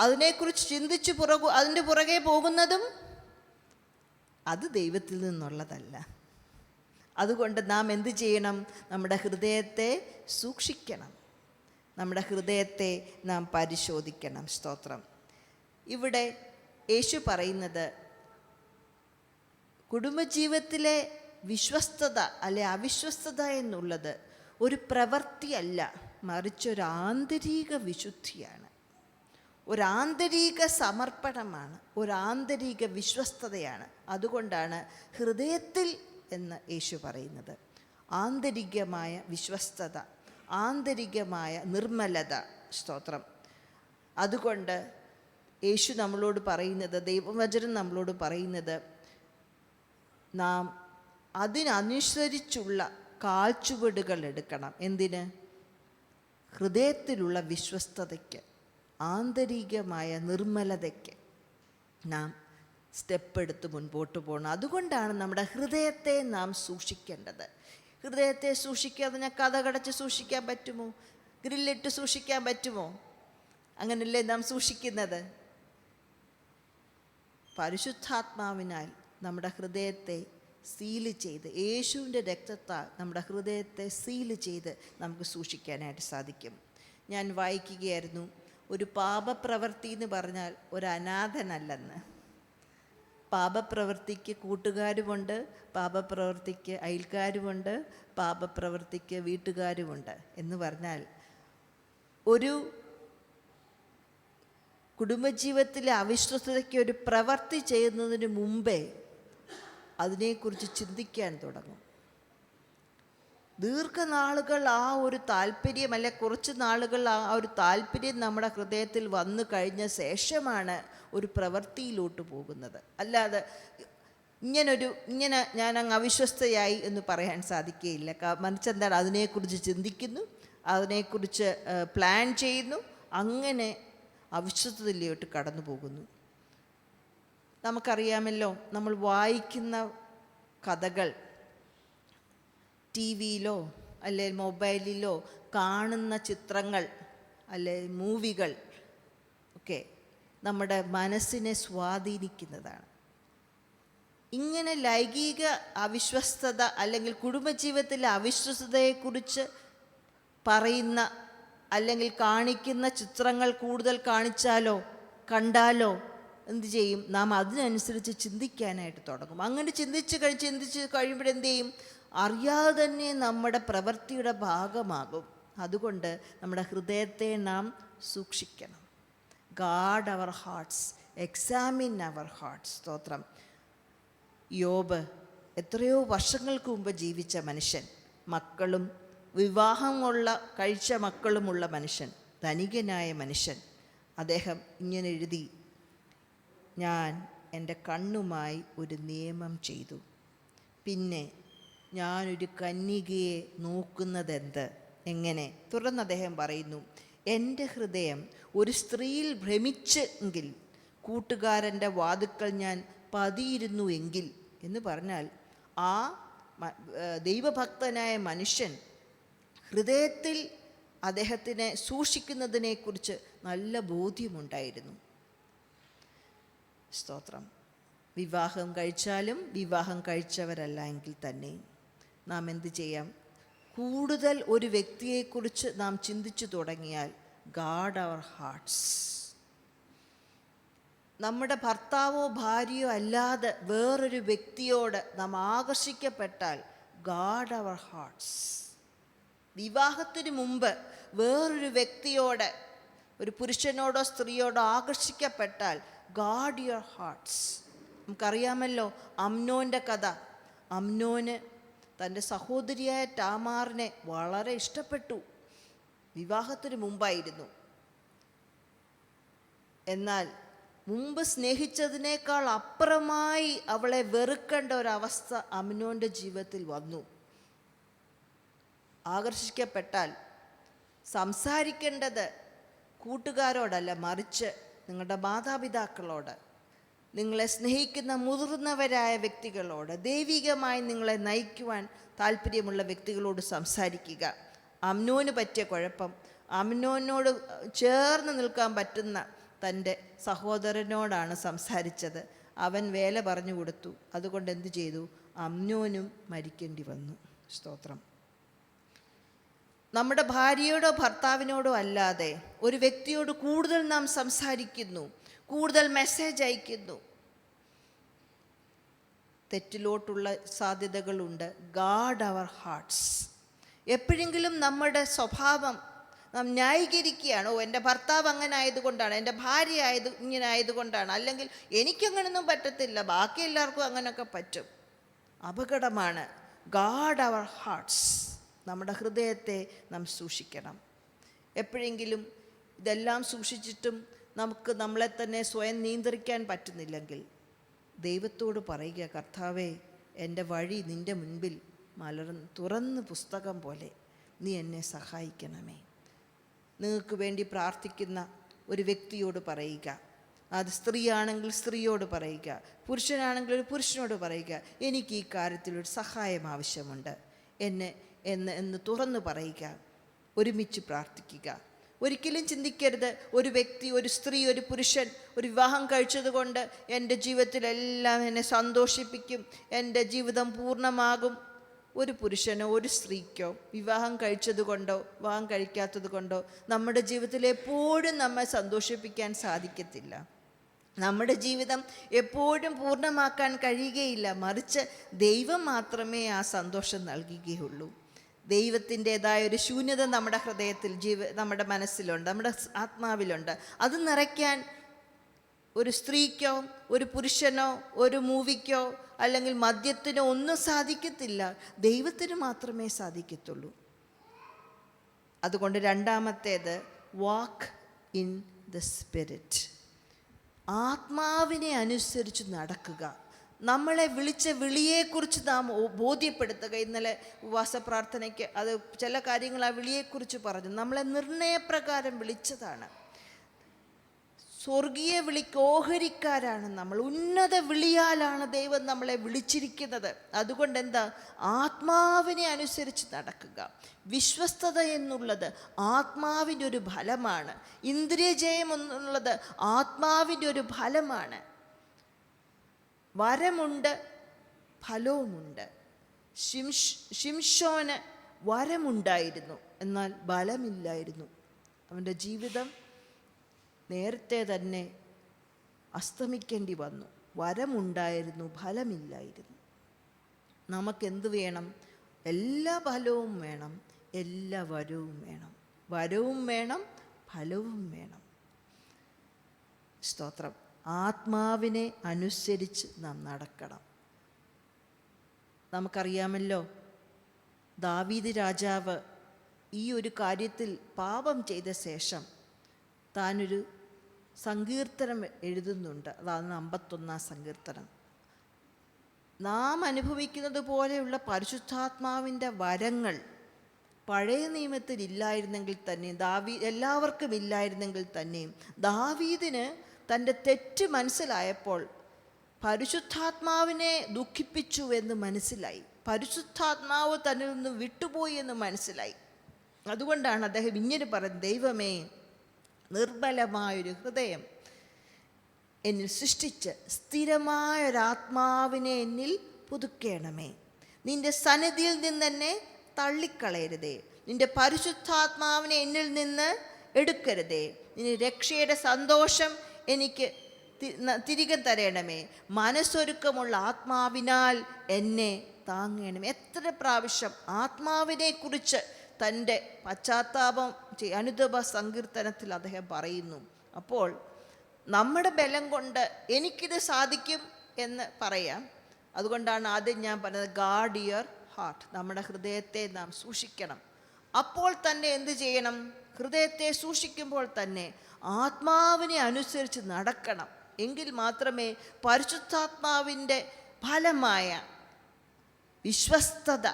അതിനെക്കുറിച്ച് ചിന്തിച്ച് അതിൻ്റെ പുറകെ പോകുന്നതും അത് ദൈവത്തിൽ നിന്നുള്ളതല്ല. അതുകൊണ്ട് നാം എന്ത് ചെയ്യണം? നമ്മുടെ ഹൃദയത്തെ സൂക്ഷിക്കണം, നമ്മുടെ ഹൃദയത്തെ നാം പരിശോധിക്കണം. സ്തോത്രം. ഇവിടെ യേശു പറയുന്നത് കുടുംബജീവിതത്തിലെ വിശ്വസ്തത അല്ലെ അവിശ്വസ്തത എന്നുള്ളത് ഒരു പ്രവൃത്തിയല്ല, മറിച്ചൊരു ആന്തരിക വിശുദ്ധിയാണ്, ഒരാന്തരിക സമർപ്പണമാണ്, ഒരാന്തരിക വിശ്വസ്തതയാണ്. അതുകൊണ്ടാണ് ഹൃദയത്തിൽ എന്ന് യേശു പറയുന്നത്. ആന്തരികമായ വിശ്വസ്തത, ആന്തരികമായ നിർമ്മലത. സ്തോത്രം. അതുകൊണ്ട് യേശു നമ്മളോട് പറയുന്നത്, ദൈവവചനം നമ്മളോട് പറയുന്നത്, നാം അതിനനുസരിച്ചുള്ള കാൽച്ചുവടുകൾ എടുക്കണം. എന്തിന്? ഹൃദയത്തിലുള്ള വിശ്വസ്തതയ്ക്ക്, ആന്തരികമായ നിർമ്മലതയ്ക്ക് നാം സ്റ്റെപ്പ് എടുത്ത് മുൻപോട്ട് പോകണം. അതുകൊണ്ടാണ് നമ്മുടെ ഹൃദയത്തെ നാം സൂക്ഷിക്കേണ്ടത്. ഹൃദയത്തെ സൂക്ഷിക്കാതെ ഞാൻ കതകടച്ച് സൂക്ഷിക്കാൻ പറ്റുമോ? ഗ്രില്ലിട്ട് സൂക്ഷിക്കാൻ പറ്റുമോ? അങ്ങനല്ലേ നാം സൂക്ഷിക്കുന്നത്? പരിശുദ്ധാത്മാവിനാൽ നമ്മുടെ ഹൃദയത്തെ സീല് ചെയ്ത്, യേശുവിൻ്റെ രക്തത്താൽ നമ്മുടെ ഹൃദയത്തെ സീല് ചെയ്ത് നമുക്ക് സൂക്ഷിക്കാനായിട്ട് സാധിക്കും. ഞാൻ വായിക്കുകയായിരുന്നു, ഒരു പാപപ്രവൃത്തി എന്ന് പറഞ്ഞാൽ ഒരു അനാഥനല്ലെന്ന്. പാപപ്രവൃത്തിക്ക് കൂട്ടുകാരുമുണ്ട്, പാപപ്രവൃത്തിക്ക് അയൽക്കാരുമുണ്ട്, പാപപ്രവൃത്തിക്ക് വീട്ടുകാരുമുണ്ട്. എന്ന് പറഞ്ഞാൽ ഒരു കുടുംബജീവിതത്തിലെ അവിശ്വസ്തതയ്ക്ക് ഒരു പ്രവൃത്തി ചെയ്യുന്നതിന് മുമ്പേ അതിനെക്കുറിച്ച് ചിന്തിക്കാൻ തുടങ്ങും. ദീർഘനാളുകൾ ആ ഒരു താല്പര്യം, അല്ലെ കുറച്ച് നാളുകൾ ആ ഒരു താല്പര്യം നമ്മുടെ ഹൃദയത്തിൽ വന്നു കഴിഞ്ഞ ശേഷമാണ് ഒരു പ്രവൃത്തിയിലോട്ട് പോകുന്നത്. അല്ലാതെ ഇങ്ങനെ ഞാൻ അങ്ങ് അവിശ്വസ്തയായി എന്ന് പറയാൻ സാധിക്കുകയില്ല. മറിച്ചെന്താണ്, അതിനെക്കുറിച്ച് ചിന്തിക്കുന്നു, അതിനെക്കുറിച്ച് പ്ലാൻ ചെയ്യുന്നു, അങ്ങനെ അവിശ്വസ്തതയിലോട്ട് കടന്നു പോകുന്നു. നമുക്കറിയാമല്ലോ, നമ്മൾ വായിക്കുന്ന കഥകൾ, ടി വിയിലോ അല്ലെ മൊബൈലിലോ കാണുന്ന ചിത്രങ്ങൾ അല്ലെ മൂവികൾ ഒക്കെ നമ്മുടെ മനസ്സിനെ സ്വാധീനിക്കുന്നതാണ്. ഇങ്ങനെ ലൈംഗിക അവിശ്വസ്തത അല്ലെങ്കിൽ കുടുംബജീവിതത്തിലെ അവിശ്വസ്തതയെക്കുറിച്ച് പറയുന്ന അല്ലെങ്കിൽ കാണിക്കുന്ന ചിത്രങ്ങൾ കൂടുതൽ കണ്ടാലോ എന്ത് ചെയ്യും? നാം അതിനനുസരിച്ച് ചിന്തിക്കാനായിട്ട് തുടങ്ങും. അങ്ങനെ ചിന്തിച്ച് കഴിയുമ്പോഴെന്ത് ചെയ്യും? അറിയാതെ തന്നെ നമ്മുടെ പ്രവൃത്തിയുടെ ഭാഗമാകും. അതുകൊണ്ട് നമ്മുടെ ഹൃദയത്തെ നാം സൂക്ഷിക്കണം. Guard our hearts, examine our hearts. സ്തോത്രം. യോബ് എത്രയോ വർഷങ്ങൾക്ക് മുമ്പ് ജീവിച്ച മനുഷ്യൻ, മക്കളും കഴിച്ച മക്കളുമുള്ള മനുഷ്യൻ, ധനികനായ മനുഷ്യൻ. അദ്ദേഹം ഇങ്ങനെ എഴുതി, ഞാൻ എൻ്റെ കണ്ണുമായി ഒരു നിയമം ചെയ്തു, പിന്നെ ഞാനൊരു കന്യകയെ നോക്കുന്നതെന്ത്? എങ്ങനെ? തുടർന്ന് അദ്ദേഹം പറയുന്നു, എൻ്റെ ഹൃദയം ഒരു സ്ത്രീയിൽ ഭ്രമിച്ചെങ്കിൽ കൂട്ടുകാരൻ്റെ വാതുക്കൽ ഞാൻ പതിയിരുന്നു എങ്കിൽ. എന്ന് പറഞ്ഞാൽ ആ ദൈവഭക്തനായ മനുഷ്യൻ ഹൃദയത്തിൽ അദ്ദേഹത്തിനെ സൂക്ഷിക്കുന്നതിനെക്കുറിച്ച് നല്ല ബോധ്യമുണ്ടായിരുന്നു. സ്തോത്രം. വിവാഹം കഴിച്ചാലും വിവാഹം കഴിച്ചവരല്ല എങ്കിൽ തന്നെ നാം എന്ത് ചെയ്യാം? കൂടുതൽ ഒരു വ്യക്തിയെക്കുറിച്ച് നാം ചിന്തിച്ചു തുടങ്ങിയാൽ ഗാർഡ് അവർ ഹാർട്ട്സ്. നമ്മുടെ ഭർത്താവോ ഭാര്യയോ അല്ലാതെ വേറൊരു വ്യക്തിയോട് നാം ആകർഷിക്കപ്പെട്ടാൽ ഗാർഡ് അവർ ഹാർട്ട്സ്. വിവാഹത്തിന് മുമ്പ് വേറൊരു വ്യക്തിയോട്, ഒരു പുരുഷനോടോ സ്ത്രീയോടോ ആകർഷിക്കപ്പെട്ടാൽ ഗാർഡ് യുവർ ഹാർട്ട്സ്. നമുക്കറിയാമല്ലോ അമ്നോൻ്റെ കഥ. അമ്നോന് തൻ്റെ സഹോദരിയായ താമാറിനെ വളരെ ഇഷ്ടപ്പെട്ടു. വിവാഹത്തിന് മുമ്പായിരുന്നു. എന്നാൽ മുമ്പ് സ്നേഹിച്ചതിനേക്കാൾ അപ്പുറമായി അവളെ വെറുക്കേണ്ട ഒരവസ്ഥ അമ്നോൻ്റെ ജീവിതത്തിൽ വന്നു. ആകർഷിക്കപ്പെട്ടാൽ സംസാരിക്കേണ്ടത് കൂട്ടുകാരോടല്ല, മറിച്ച് നിങ്ങളുടെ മാതാപിതാക്കളോട്, നിങ്ങളെ സ്നേഹിക്കുന്ന മുതിർന്നവരായ വ്യക്തികളോട്, ദൈവികമായി നിങ്ങളെ നയിക്കുവാൻ താല്പര്യമുള്ള വ്യക്തികളോട് സംസാരിക്കുക. അമ്നോന് പറ്റിയ കുഴപ്പം, അമ്നോനോട് ചേർന്ന് നിൽക്കാൻ പറ്റുന്ന തൻ്റെ സഹോദരനോടാണ് സംസാരിച്ചത്. അവൻ വേല പറഞ്ഞു കൊടുത്തു. അതുകൊണ്ട് എന്തു ചെയ്തു? അമ്നോനും മരിക്കേണ്ടി വന്നു. സ്തോത്രം. നമ്മുടെ ഭാര്യയോടോ ഭർത്താവിനോടോ അല്ലാതെ ഒരു വ്യക്തിയോട് കൂടുതൽ നാം സംസാരിക്കുന്നു, കൂടുതൽ മെസ്സേജ് അയക്കുന്നു, തെറ്റിലോട്ടുള്ള സാധ്യതകളുണ്ട്. Guard our hearts. എപ്പോഴെങ്കിലും നമ്മുടെ സ്വഭാവം നാം ന്യായീകരിക്കുകയാണ്. എൻ്റെ ഭർത്താവ് അങ്ങനെ ആയതുകൊണ്ടാണ്, എൻ്റെ ഭാര്യ ഇങ്ങനെ ആയതുകൊണ്ടാണ്, അല്ലെങ്കിൽ എനിക്കങ്ങനൊന്നും പറ്റത്തില്ല, ബാക്കി എല്ലാവർക്കും അങ്ങനെയൊക്കെ പറ്റും. അപകടമാണ്. Guard our hearts. നമ്മുടെ ഹൃദയത്തെ നാം സൂക്ഷിക്കണം. എപ്പോഴെങ്കിലും ഇതെല്ലാം സൂക്ഷിച്ചിട്ടും നമുക്ക് നമ്മളെ തന്നെ സ്വയം നിയന്ത്രിക്കാൻ പറ്റുന്നില്ലെങ്കിൽ ദൈവത്തോട് പറയുക, കർത്താവേ, എൻ്റെ വഴി നിൻ്റെ മുൻപിൽ തുറന്ന് പുസ്തകം പോലെ നീ എന്നെ സഹായിക്കണമേ. നിങ്ങൾക്ക് വേണ്ടി പ്രാർത്ഥിക്കുന്ന ഒരു വ്യക്തിയോട് പറയുക. അത് സ്ത്രീയാണെങ്കിൽ സ്ത്രീയോട് പറയുക, പുരുഷനാണെങ്കിൽ ഒരു പുരുഷനോട് പറയുക, എനിക്ക് ഈ കാര്യത്തിലൊരു സഹായം ആവശ്യമുണ്ട് എന്ന് തുറന്നു പറയുക. ഒരുമിച്ച് പ്രാർത്ഥിക്കുക. ഒരിക്കലും ചിന്തിക്കരുത് ഒരു വ്യക്തി, ഒരു സ്ത്രീ, ഒരു പുരുഷൻ ഒരു വിവാഹം കഴിച്ചതുകൊണ്ട് എൻ്റെ ജീവിതത്തിലെല്ലാം എന്നെ സന്തോഷിപ്പിക്കും, എൻ്റെ ജീവിതം പൂർണ്ണമാകും. ഒരു പുരുഷനോ ഒരു സ്ത്രീക്കോ വിവാഹം കഴിച്ചതുകൊണ്ടോ വിവാഹം കഴിക്കാത്തത് കൊണ്ടോ നമ്മുടെ ജീവിതത്തിൽ എപ്പോഴും നമ്മെ സന്തോഷിപ്പിക്കാൻ സാധിക്കത്തില്ല. നമ്മുടെ ജീവിതം എപ്പോഴും പൂർണ്ണമാക്കാൻ കഴിയുകയില്ല. മറിച്ച് ദൈവം മാത്രമേ ആ സന്തോഷം നൽകുകയുള്ളൂ. ദൈവത്തിൻ്റെതായ ഒരു ശൂന്യത നമ്മുടെ ഹൃദയത്തിൽ, നമ്മുടെ മനസ്സിലുണ്ട്, നമ്മുടെ ആത്മാവിലുണ്ട്. അത് നിറയ്ക്കാൻ ഒരു സ്ത്രീക്കോ ഒരു പുരുഷനോ ഒരു മൂവിക്കോ അല്ലെങ്കിൽ മദ്യത്തിനോ ഒന്നും സാധിക്കത്തില്ല. ദൈവത്തിന് മാത്രമേ സാധിക്കത്തുള്ളൂ. അതുകൊണ്ട് രണ്ടാമത്തേത്, വാക്ക് ഇൻ ദ സ്പിരിറ്റ്. ആത്മാവിനെ അനുസരിച്ച് നടക്കുക. നമ്മളെ വിളിച്ച വിളിയെക്കുറിച്ച് നാം ബോധ്യപ്പെടുത്തുക. ഇന്നലെ ഉപവാസ പ്രാർത്ഥനയ്ക്ക് അത് ചില കാര്യങ്ങൾ ആ വിളിയെക്കുറിച്ച് പറഞ്ഞു. നമ്മളെ നിർണയപ്രകാരം വിളിച്ചതാണ്. സ്വർഗീയ വിളിക്ക് ഓഹരിക്കാരാണ് നമ്മൾ. ഉന്നത വിളിയാലാണ് ദൈവം നമ്മളെ വിളിച്ചിരിക്കുന്നത്. അതുകൊണ്ട് എന്താ, ആത്മാവിനെ അനുസരിച്ച് നടക്കുക. വിശ്വസ്തത എന്നുള്ളത് ആത്മാവിൻ്റെ ഒരു ഫലമാണ്. ഇന്ദ്രിയജയം എന്നുള്ളത് ആത്മാവിൻ്റെ ഒരു ഫലമാണ്. വരമുണ്ട്, ഫലവുമുണ്ട്. ശിംശോന് വരമുണ്ടായിരുന്നു, എന്നാൽ ബലമില്ലായിരുന്നു. അവൻ്റെ ജീവിതം നേരത്തെ തന്നെ അസ്തമിക്കേണ്ടി വന്നു. വരമുണ്ടായിരുന്നു, ഫലമില്ലായിരുന്നു. നമുക്കെന്ത് വേണം? എല്ലാ ഫലവും വേണം, എല്ലാ വരവും വേണം. വരവും വേണം, ഫലവും വേണം. സ്തോത്രം. ആത്മാവിനെ അനുസരിച്ച് നാം നടക്കണം. നമുക്കറിയാമല്ലോ, ദാവീദ് രാജാവ് ഈ ഒരു കാര്യത്തിൽ പാപം ചെയ്ത ശേഷം താനൊരു സങ്കീർത്തനം എഴുതുന്നുണ്ട്. അതാണ് 51 സങ്കീർത്തനം. നാം അനുഭവിക്കുന്നത് പോലെയുള്ള പരിശുദ്ധാത്മാവിൻ്റെ വരങ്ങൾ പഴയ നിയമത്തിൽ ഇല്ലായിരുന്നെങ്കിൽ തന്നെയും, എല്ലാവർക്കും ഇല്ലായിരുന്നെങ്കിൽ തന്നെയും, ദാവീദിന് തൻ്റെ തെറ്റ് മനസ്സിലായപ്പോൾ പരിശുദ്ധാത്മാവിനെ ദുഃഖിപ്പിച്ചു എന്ന് മനസ്സിലായി. പരിശുദ്ധാത്മാവ് തന്നിൽ നിന്ന് വിട്ടുപോയി എന്ന് മനസ്സിലായി. അതുകൊണ്ടാണ് അദ്ദേഹം ഇങ്ങനെ പറയുന്നത്, ദൈവമേ, നിർമ്മലമായൊരു ഹൃദയം എന്നിൽ സൃഷ്ടിച്ച് സ്ഥിരമായൊരാത്മാവിനെ എന്നിൽ പുതുക്കേണമേ. നിന്റെ സന്നിധിയിൽ നിന്നെന്നെ തള്ളിക്കളയരുതേ. നിന്റെ പരിശുദ്ധാത്മാവിനെ എന്നിൽ നിന്ന് എടുക്കരുതേ. നിന്റെ രക്ഷയുടെ സന്തോഷം എനിക്ക് തിരികെ തരണമേ. മനസ്സൊരുക്കമുള്ള ആത്മാവിനാൽ എന്നെ താങ്ങണമേ. എത്ര പ്രാവശ്യം ആത്മാവിനെക്കുറിച്ച് തൻ്റെ പശ്ചാത്താപം അനുതപ സങ്കീർത്തനത്തിൽ അദ്ദേഹം പറയുന്നു. അപ്പോൾ നമ്മുടെ ബലം കൊണ്ട് എനിക്കിത് സാധിക്കും എന്ന് പറയാം. അതുകൊണ്ടാണ് ആദ്യം ഞാൻ പറഞ്ഞത്, ഗാർഡ് യുവർ ഹാർട്ട്. നമ്മുടെ ഹൃദയത്തെ നാം സൂക്ഷിക്കണം. അപ്പോൾ തന്നെ എന്ത് ചെയ്യണം? ഹൃദയത്തെ സൂക്ഷിക്കുമ്പോൾ തന്നെ ആത്മാവിനെ അനുസരിച്ച് നടക്കണം. എങ്കിൽ മാത്രമേ പരിശുദ്ധാത്മാവിൻ്റെ ഫലമായ വിശ്വസ്തത,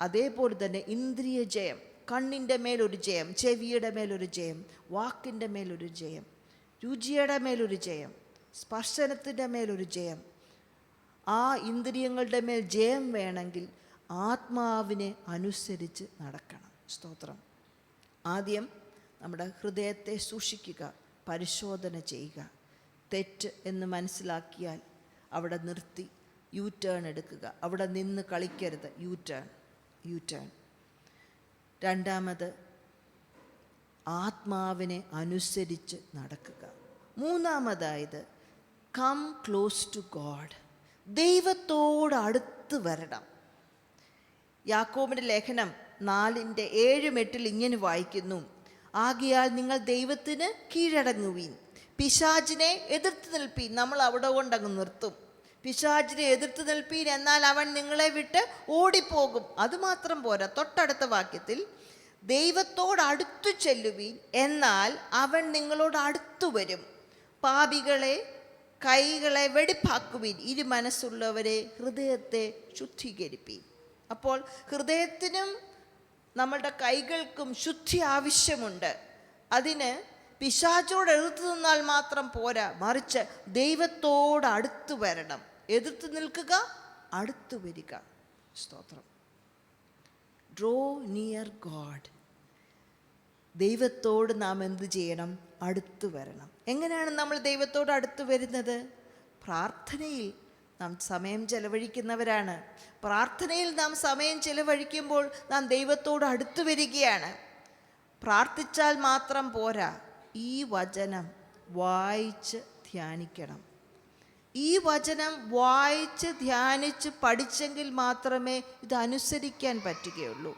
അതേപോലെ തന്നെ ഇന്ദ്രിയ ജയം, കണ്ണിൻ്റെ മേലൊരു ജയം, ചെവിയുടെ മേലൊരു ജയം, വാക്കിൻ്റെ മേലൊരു ജയം, രുചിയുടെ മേലൊരു ജയം, സ്പർശനത്തിൻ്റെ മേലൊരു ജയം, ആ ഇന്ദ്രിയങ്ങളുടെ മേൽ ജയം വേണമെങ്കിൽ ആത്മാവിനെ അനുസരിച്ച് നടക്കണം. സ്തോത്രം. ആദ്യം നമ്മുടെ ഹൃദയത്തെ സൂക്ഷിക്കുക, പരിശോധന ചെയ്യുക. തെറ്റ് എന്ന് മനസ്സിലാക്കിയാൽ അവിടെ നിർത്തി യു ടേൺ എടുക്കുക. അവിടെ നിന്ന് കളിക്കരുത്. U turn. രണ്ടാമത്, ആത്മാവിനെ അനുസരിച്ച് നടക്കുക. മൂന്നാമതായത്, കം ക്ലോസ് ടു ഗോഡ്. ദൈവത്തോട് അടുത്ത് വരണം. യാക്കോബിൻ്റെ ലേഖനം 4:7-8 ഇങ്ങനെ വായിക്കുന്നു, ആകയാൽ നിങ്ങൾ ദൈവത്തിന് കീഴടങ്ങുവീൻ, പിശാചിനെ എതിർത്ത് നിൽപ്പീൻ. നമ്മൾ അവിടെ കൊണ്ടങ്ങ് നിർത്തും. പിശാചിനെ എതിർത്ത് നിൽപ്പീൻ, എന്നാൽ അവൻ നിങ്ങളെ വിട്ട് ഓടിപ്പോകും. അതുമാത്രം പോരാ, തൊട്ടടുത്ത വാക്യത്തിൽ ദൈവത്തോട് അടുത്തു ചെല്ലുവീൻ, എന്നാൽ അവൻ നിങ്ങളോട് അടുത്തു വരും. പാപികളെ കൈകളെ വെടിപ്പാക്കുവീൻ, ഇരുമനസ്സുള്ളവരെ ഹൃദയത്തെ ശുദ്ധീകരിപ്പീൻ. അപ്പോൾ ഹൃദയത്തിനും നമ്മളുടെ കൈകൾക്കും ശുദ്ധി ആവശ്യമുണ്ട്. അതിന് പിശാചോട് എതിർത്ത് നിന്നാൽ മാത്രം പോരാ, മറിച്ച് ദൈവത്തോട് അടുത്ത് വരണം. എതിർത്ത് നിൽക്കുക, അടുത്ത് വരിക. സ്തോത്രം. Draw near God. ദൈവത്തോട് നാം എന്ത് ചെയ്യണം? അടുത്തു വരണം. എങ്ങനെയാണ് നമ്മൾ ദൈവത്തോട് അടുത്തു വരുന്നത്? പ്രാർത്ഥനയിൽ നാം സമയം ചെലവഴിക്കുന്നവരാണ്. പ്രാർത്ഥനയിൽ നാം സമയം ചെലവഴിക്കുമ്പോൾ നാം ദൈവത്തോട് അടുത്തു വരികയാണ്. പ്രാർത്ഥിച്ചാൽ മാത്രം പോരാ, ഈ വചനം വായിച്ച് ധ്യാനിക്കണം. ഈ വചനം വായിച്ച് ധ്യാനിച്ച് പഠിച്ചെങ്കിൽ മാത്രമേ ഇത് അനുസരിക്കാൻ പറ്റുകയുള്ളൂ.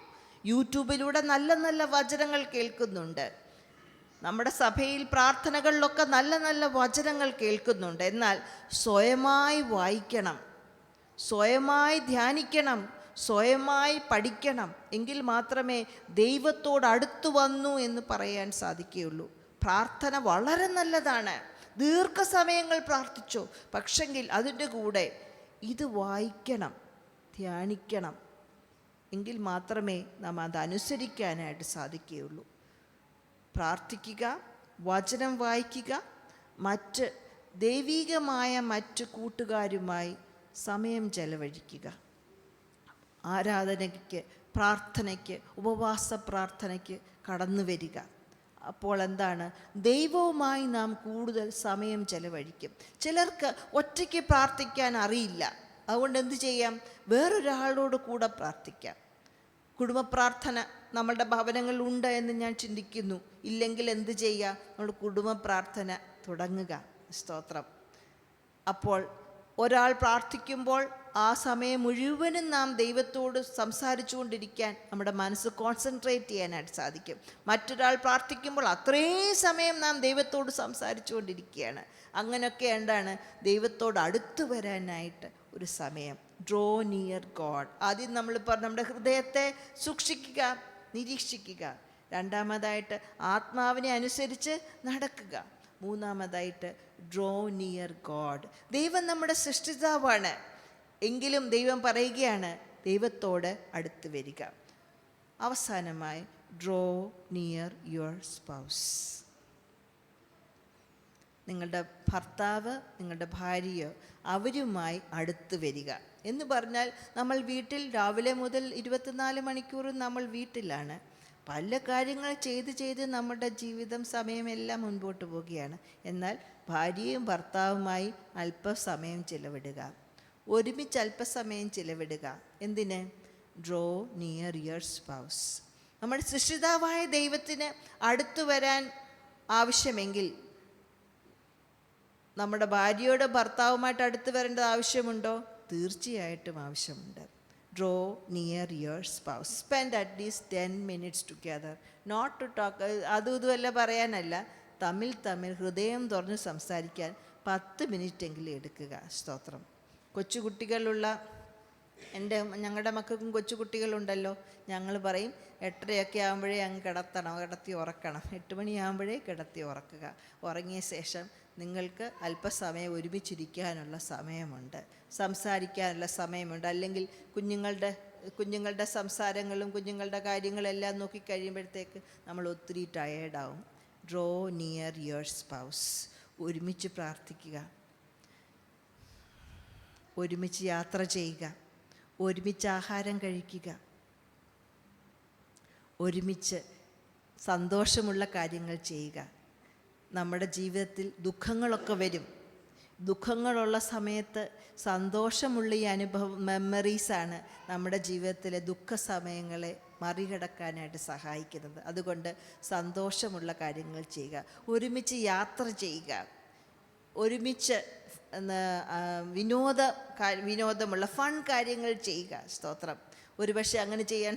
യൂട്യൂബിലൂടെ നല്ല നല്ല വചനങ്ങൾ കേൾക്കുന്നുണ്ട്. നമ്മുടെ സഭയിൽ പ്രാർത്ഥനകളിലൊക്കെ നല്ല നല്ല വചനങ്ങൾ കേൾക്കുന്നുണ്ട്. എന്നാൽ സ്വയമായി വായിക്കണം, സ്വയമായി ധ്യാനിക്കണം, സ്വയമായി പഠിക്കണം. എങ്കിൽ മാത്രമേ ദൈവത്തോട് അടുത്തു വന്നു എന്ന് പറയാൻ സാധിക്കുകയുള്ളൂ. പ്രാർത്ഥന വളരെ നല്ലതാണ്. ദീർഘസമയങ്ങൾ പ്രാർത്ഥിച്ചോ, പക്ഷെങ്കിൽ അതിൻ്റെ കൂടെ ഇത് വായിക്കണം, ധ്യാനിക്കണം. എങ്കിൽ മാത്രമേ നാം അതനുസരിക്കാനായിട്ട് സാധിക്കുകയുള്ളൂ. പ്രാർത്ഥിക്കുക, വചനം വായിക്കുക, മറ്റ് ദൈവികമായ മറ്റ് കൂട്ടുകാരുമായി സമയം ചെലവഴിക്കുക. ആരാധനയ്ക്ക്, പ്രാർത്ഥനയ്ക്ക്, ഉപവാസ പ്രാർത്ഥനയ്ക്ക് കടന്നു വരിക. അപ്പോൾ എന്താണ്? ദൈവവുമായി നാം കൂടുതൽ സമയം ചെലവഴിക്കും. ചിലർക്ക് ഒറ്റയ്ക്ക് പ്രാർത്ഥിക്കാൻ അറിയില്ല. അതുകൊണ്ട് എന്ത് ചെയ്യാം? വേറൊരാളോട് കൂടെ പ്രാർത്ഥിക്കാം. കുടുംബ പ്രാർത്ഥന നമ്മളുടെ ഭവനങ്ങളിൽ ഉണ്ട് എന്ന് ഞാൻ ചിന്തിക്കുന്നു. ഇല്ലെങ്കിൽ എന്ത് ചെയ്യുക? നമ്മൾ കുടുംബ പ്രാർത്ഥന തുടങ്ങുക. സ്തോത്രം. അപ്പോൾ ഒരാൾ പ്രാർത്ഥിക്കുമ്പോൾ ആ സമയം മുഴുവനും നാം ദൈവത്തോട് സംസാരിച്ചു കൊണ്ടിരിക്കാൻ നമ്മുടെ മനസ്സ് കോൺസെൻട്രേറ്റ് ചെയ്യാനായിട്ട് സാധിക്കും. മറ്റൊരാൾ പ്രാർത്ഥിക്കുമ്പോൾ അത്രയും സമയം നാം ദൈവത്തോട് സംസാരിച്ചു കൊണ്ടിരിക്കുകയാണ്. അങ്ങനെയൊക്കെ എന്താണ്? ദൈവത്തോട് അടുത്തു വരാനായിട്ട് ഒരു സമയം. Draw near God. ആദ്യം നമ്മൾ നമ്മുടെ ഹൃദയത്തെ സൂക്ഷിക്കുക, നിരീക്ഷിക്കുക. രണ്ടാമതായിട്ട് ആത്മാവിനെ അനുസരിച്ച് നടക്കുക. മൂന്നാമതായിട്ട് ഡ്രോ നിയർ ഗോഡ്. ദൈവം നമ്മുടെ സൃഷ്ടിതാവാണ്. എങ്കിലും ദൈവം പറയുകയാണ് ദൈവത്തോട് അടുത്ത് വരിക. അവസാനമായി ഡ്രോ നിയർ യുവർ സ്പൗസ്. നിങ്ങളുടെ ഭർത്താവ്, നിങ്ങളുടെ ഭാര്യയോ അവരുമായി അടുത്ത് വരിക എന്ന് പറഞ്ഞാൽ, നമ്മൾ വീട്ടിൽ രാവിലെ മുതൽ 24 മണിക്കൂറും നമ്മൾ വീട്ടിലാണ്. പല കാര്യങ്ങൾ ചെയ്ത് നമ്മുടെ ജീവിതം സമയമെല്ലാം മുൻപോട്ട് പോവുകയാണ്. എന്നാൽ ഭാര്യയും ഭർത്താവുമായി അല്പസമയം ചിലവിടുക, ഒരുമിച്ച് അല്പസമയം ചിലവിടുക. എന്തിന്? Draw near your spouse. നമ്മുടെ സൃഷ്ടിതാവായ ദൈവത്തിന് അടുത്തു വരാൻ ആവശ്യമെങ്കിൽ നമ്മുടെ ഭാര്യയോട് ഭർത്താവുമായിട്ട് അടുത്ത് വരേണ്ടത് ആവശ്യമുണ്ടോ? തീർച്ചയായിട്ടും ആവശ്യമുണ്ട്. Draw near your spouse. Spend at least 10 minutes together. Not to talk, അതും ഇതുമല്ല പറയാനല്ല, തമ്മിൽ ഹൃദയം തുറന്ന് സംസാരിക്കാൻ 10 മിനിറ്റെങ്കിലും എടുക്കുക. സ്തോത്രം. കൊച്ചുകുട്ടികളുള്ള ഞങ്ങളുടെ മക്കൾക്കും കൊച്ചുകുട്ടികളുണ്ടല്ലോ. ഞങ്ങൾ പറയും 8:30 ആകുമ്പോഴേ അങ്ങ് കിടത്തി ഉറക്കണം. 8 മണിയാകുമ്പോഴേ കിടത്തി ഉറക്കുക. ഉറങ്ങിയ ശേഷം നിങ്ങൾക്ക് അല്പസമയം ഒരുമിച്ചിരിക്കാനുള്ള സമയമുണ്ട്, സംസാരിക്കാനുള്ള സമയമുണ്ട്. അല്ലെങ്കിൽ കുഞ്ഞുങ്ങളുടെ സംസാരങ്ങളും കുഞ്ഞുങ്ങളുടെ കാര്യങ്ങളെല്ലാം നോക്കിക്കഴിയുമ്പോഴത്തേക്ക് നമ്മൾ ഒത്തിരി ടയേർഡാവും. Draw near your spouse. ഒരുമിച്ച് പ്രാർത്ഥിക്കുക, ഒരുമിച്ച് യാത്ര ചെയ്യുക, ഒരുമിച്ച് ആഹാരം കഴിക്കുക, ഒരുമിച്ച് സന്തോഷമുള്ള കാര്യങ്ങൾ ചെയ്യുക. നമ്മുടെ ജീവിതത്തിൽ ദുഃഖങ്ങളൊക്കെ വരും. ദുഃഖങ്ങളുള്ള സമയത്ത് സന്തോഷമുള്ള ഈ മെമ്മറീസാണ് നമ്മുടെ ജീവിതത്തിലെ ദുഃഖ സമയങ്ങളെ മറികടക്കാനായിട്ട് സഹായിക്കുന്നത്. അതുകൊണ്ട് സന്തോഷമുള്ള കാര്യങ്ങൾ ചെയ്യുക, ഒരുമിച്ച് യാത്ര ചെയ്യുക, ഒരുമിച്ച് വിനോദമുള്ള ഫൺ കാര്യങ്ങൾ ചെയ്യുക. സ്തോത്രം. ഒരുപക്ഷെ അങ്ങനെ ചെയ്യാൻ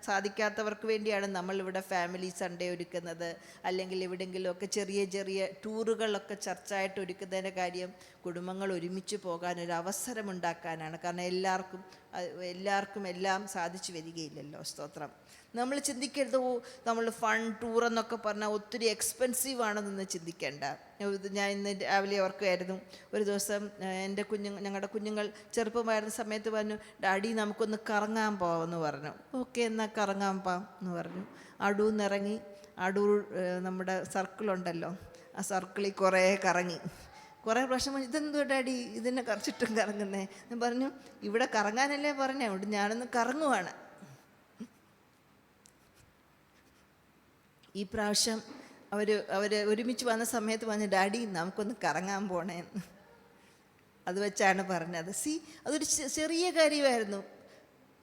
സാധിക്കാത്തവർക്ക് വേണ്ടിയാണ് നമ്മളിവിടെ ഫാമിലി സൺഡേ ഒരുക്കുന്നത്. അല്ലെങ്കിൽ എവിടെയെങ്കിലുമൊക്കെ ചെറിയ ടൂറുകളൊക്കെ ചർച്ചയായിട്ട് ഒരുക്കുന്നതിൻ്റെ കാര്യം കുടുംബങ്ങൾ ഒരുമിച്ച് പോകാനൊരു അവസരമുണ്ടാക്കാനാണ്. കാരണം എല്ലാവർക്കും എല്ലാം സാധിച്ചു വരികയില്ലല്ലോ. സ്തോത്രം. നമ്മൾ ചിന്തിക്കരുത് നമ്മൾ ഫൺ ടൂർ എന്നൊക്കെ പറഞ്ഞാൽ ഒത്തിരി എക്സ്പെൻസീവ് ആണെന്നൊന്നും ചിന്തിക്കേണ്ട. ഞാൻ ഇന്ന് രാവിലെ ഓർക്കുമായിരുന്നു, ഒരു ദിവസം ഞങ്ങളുടെ കുഞ്ഞുങ്ങൾ ചെറുപ്പമായിരുന്ന സമയത്ത് പറഞ്ഞു, ഡാഡി നമുക്കൊന്ന് കറങ്ങാൻ പോവാമെന്ന് പറഞ്ഞു. ഓക്കെ, എന്നാൽ കറങ്ങാൻ പോവാം എന്ന് പറഞ്ഞു. അടൂന്നിറങ്ങി. അടൂർ നമ്മുടെ സർക്കിളുണ്ടല്ലോ, ആ സർക്കിളിൽ കുറേ കറങ്ങി. കുറേ പ്രാവശ്യം ഇതെന്തോ ഡാഡി ഇതിനെ ചുറ്റും കറങ്ങുന്നേ എന്ന് പറഞ്ഞു. ഇവിടെ കറങ്ങാനല്ലേ പറഞ്ഞേ, അവിടെ ഞാനൊന്ന് കറങ്ങുവാണ്. ഈ പ്രാവശ്യം അവർ ഒരുമിച്ച് വന്ന സമയത്ത് പറഞ്ഞു, ഡാഡി നമുക്കൊന്ന് കറങ്ങാൻ പോണേന്ന്. അത് വെച്ചാണ് പറഞ്ഞത്. അതൊരു ചെറിയ കാര്യമായിരുന്നു.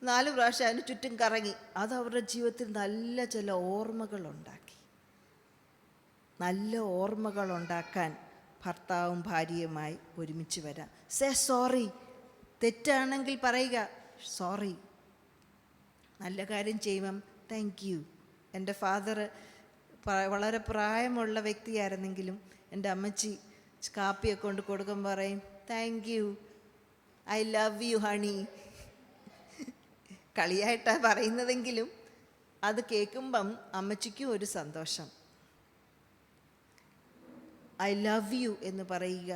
4 പ്രാവശ്യം അതിന് ചുറ്റും കറങ്ങി. അത് അവരുടെ ജീവിതത്തിൽ നല്ല ചില ഓർമ്മകളുണ്ടാക്കി. നല്ല ഓർമ്മകളുണ്ടാക്കാൻ ഭർത്താവും ഭാര്യയുമായി ഒരുമിച്ച് വരാം. Say sorry. തെറ്റാണെങ്കിൽ പറയുക സോറി. നല്ല കാര്യം ചെയ്യുമ്പം താങ്ക് യു. എൻ്റെ ഫാദർ വളരെ പ്രായമുള്ള വ്യക്തിയായിരുന്നെങ്കിലും എൻ്റെ അമ്മച്ചി കാപ്പിയൊക്കെ കൊണ്ട് കൊടുക്കുമ്പോൾ പറയും thank you, I love you honey. കളിയായിട്ടാണ് പറയുന്നതെങ്കിലും അത് കേൾക്കുമ്പം അമ്മച്ചിക്കും ഒരു സന്തോഷം. ഐ ലവ് യു എന്ന് പറയുക.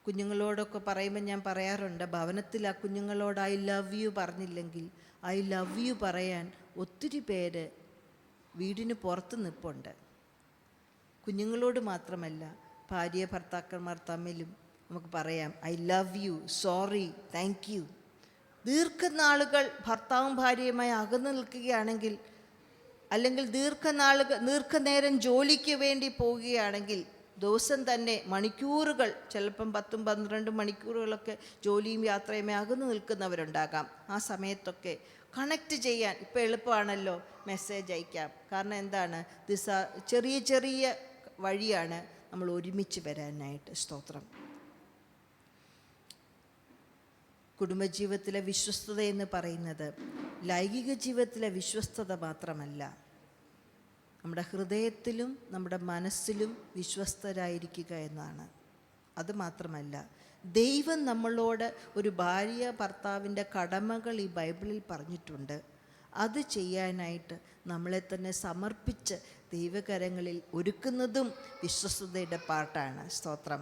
കുഞ്ഞുങ്ങളോടൊക്കെ പറയുമ്പോൾ ഞാൻ പറയാറുണ്ട്, ഭവനത്തിൽ ആ കുഞ്ഞുങ്ങളോട് ഐ ലവ് യു പറഞ്ഞില്ലെങ്കിൽ ഐ ലവ് യു പറയാൻ ഒത്തിരി പേര് വീടിന് പുറത്ത് നിൽപ്പുണ്ട്. കുഞ്ഞുങ്ങളോട് മാത്രമല്ല, ഭാര്യ ഭർത്താക്കന്മാർ തമ്മിലും നമുക്ക് പറയാം I love you, sorry, thank you. ദീർഘനാളുകൾ ഭർത്താവും ഭാര്യയുമായി അകന്നു നിൽക്കുകയാണെങ്കിൽ, അല്ലെങ്കിൽ ദീർഘനേരം ജോലിക്ക് വേണ്ടി പോവുകയാണെങ്കിൽ, ദിവസം തന്നെ മണിക്കൂറുകൾ, ചിലപ്പം 10-12 മണിക്കൂറുകളൊക്കെ ജോലിയും യാത്രയുമായി അകന്നു നിൽക്കുന്നവരുണ്ടാകാം. ആ സമയത്തൊക്കെ കണക്റ്റ് ചെയ്യാൻ ഇപ്പോൾ എളുപ്പമാണല്ലോ, മെസ്സേജ് അയക്കാം. കാരണം എന്താണ്, ചെറിയ ചെറിയ വഴിയാണ് നമ്മൾ ഒരുമിച്ച് വരാനായിട്ട്. സ്തോത്രം. കുടുംബജീവിതത്തിലെ വിശ്വസ്തത എന്ന് പറയുന്നത് ലൈംഗിക ജീവിതത്തിലെ വിശ്വസ്തത മാത്രമല്ല, നമ്മുടെ ഹൃദയത്തിലും നമ്മുടെ മനസ്സിലും വിശ്വസ്തരായിരിക്കുക എന്നാണ്. അതുമാത്രമല്ല, ദൈവം നമ്മളോട് ഒരു ഭാര്യ ഭർത്താവിൻ്റെ കടമകൾ ഈ ബൈബിളിൽ പറഞ്ഞിട്ടുണ്ട്. അത് ചെയ്യാനായിട്ട് നമ്മളെ തന്നെ സമർപ്പിച്ച് ദൈവകരങ്ങളിൽ ഒരുക്കുന്നതും വിശ്വസ്തതയുടെ പാർട്ടാണ്. സ്തോത്രം.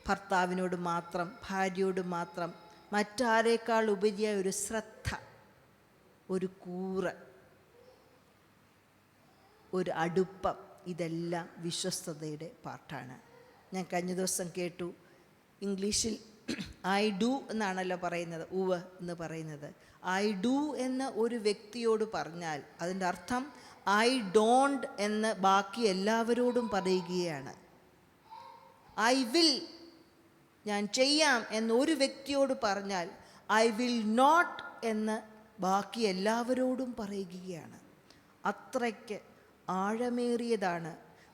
ഭർത്താവിനോട് മാത്രം, ഭാര്യയോട് മാത്രം, മറ്റാരേക്കാൾ ഉപരിയായ ഒരു ശ്രദ്ധ, ഒരു കൂറ്, ഒരു അടുപ്പം, ഇതെല്ലാം വിശ്വസ്തതയുടെ പാർട്ടാണ്. ഞാൻ കഴിഞ്ഞ ദിവസം കേട്ടു, ഇംഗ്ലീഷിൽ ഐ ഡു എന്നാണല്ലോ പറയുന്നത്, ഉവ് എന്ന് പറയുന്നത്. ഐ ഡു എന്ന് ഒരു വ്യക്തിയോട് പറഞ്ഞാൽ അതിൻ്റെ അർത്ഥം ഐ ഡോണ്ട് എന്ന് ബാക്കി എല്ലാവരോടും പറയുകയാണ്. ഐ വിൽ, ഞാൻ ചെയ്യാം എന്ന് ഒരു വ്യക്തിയോട് പറഞ്ഞാൽ ഐ വിൽ നോട്ട് എന്ന് ബാക്കി എല്ലാവരോടും പറയുകയാണ്. അത്രയ്ക്ക് ആഴമേറിയതാണ്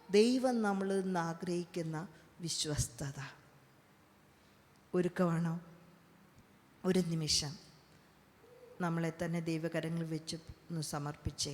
ദൈവം നമ്മളിൽ നിന്ന് ആഗ്രഹിക്കുന്ന വിശ്വസ്തത. ഒരുക്കമാണോ? ഒരു നിമിഷം നമ്മളെ തന്നെ ദൈവകരങ്ങളിൽ വെച്ച് ഒന്ന് സമർപ്പിച്ചേ.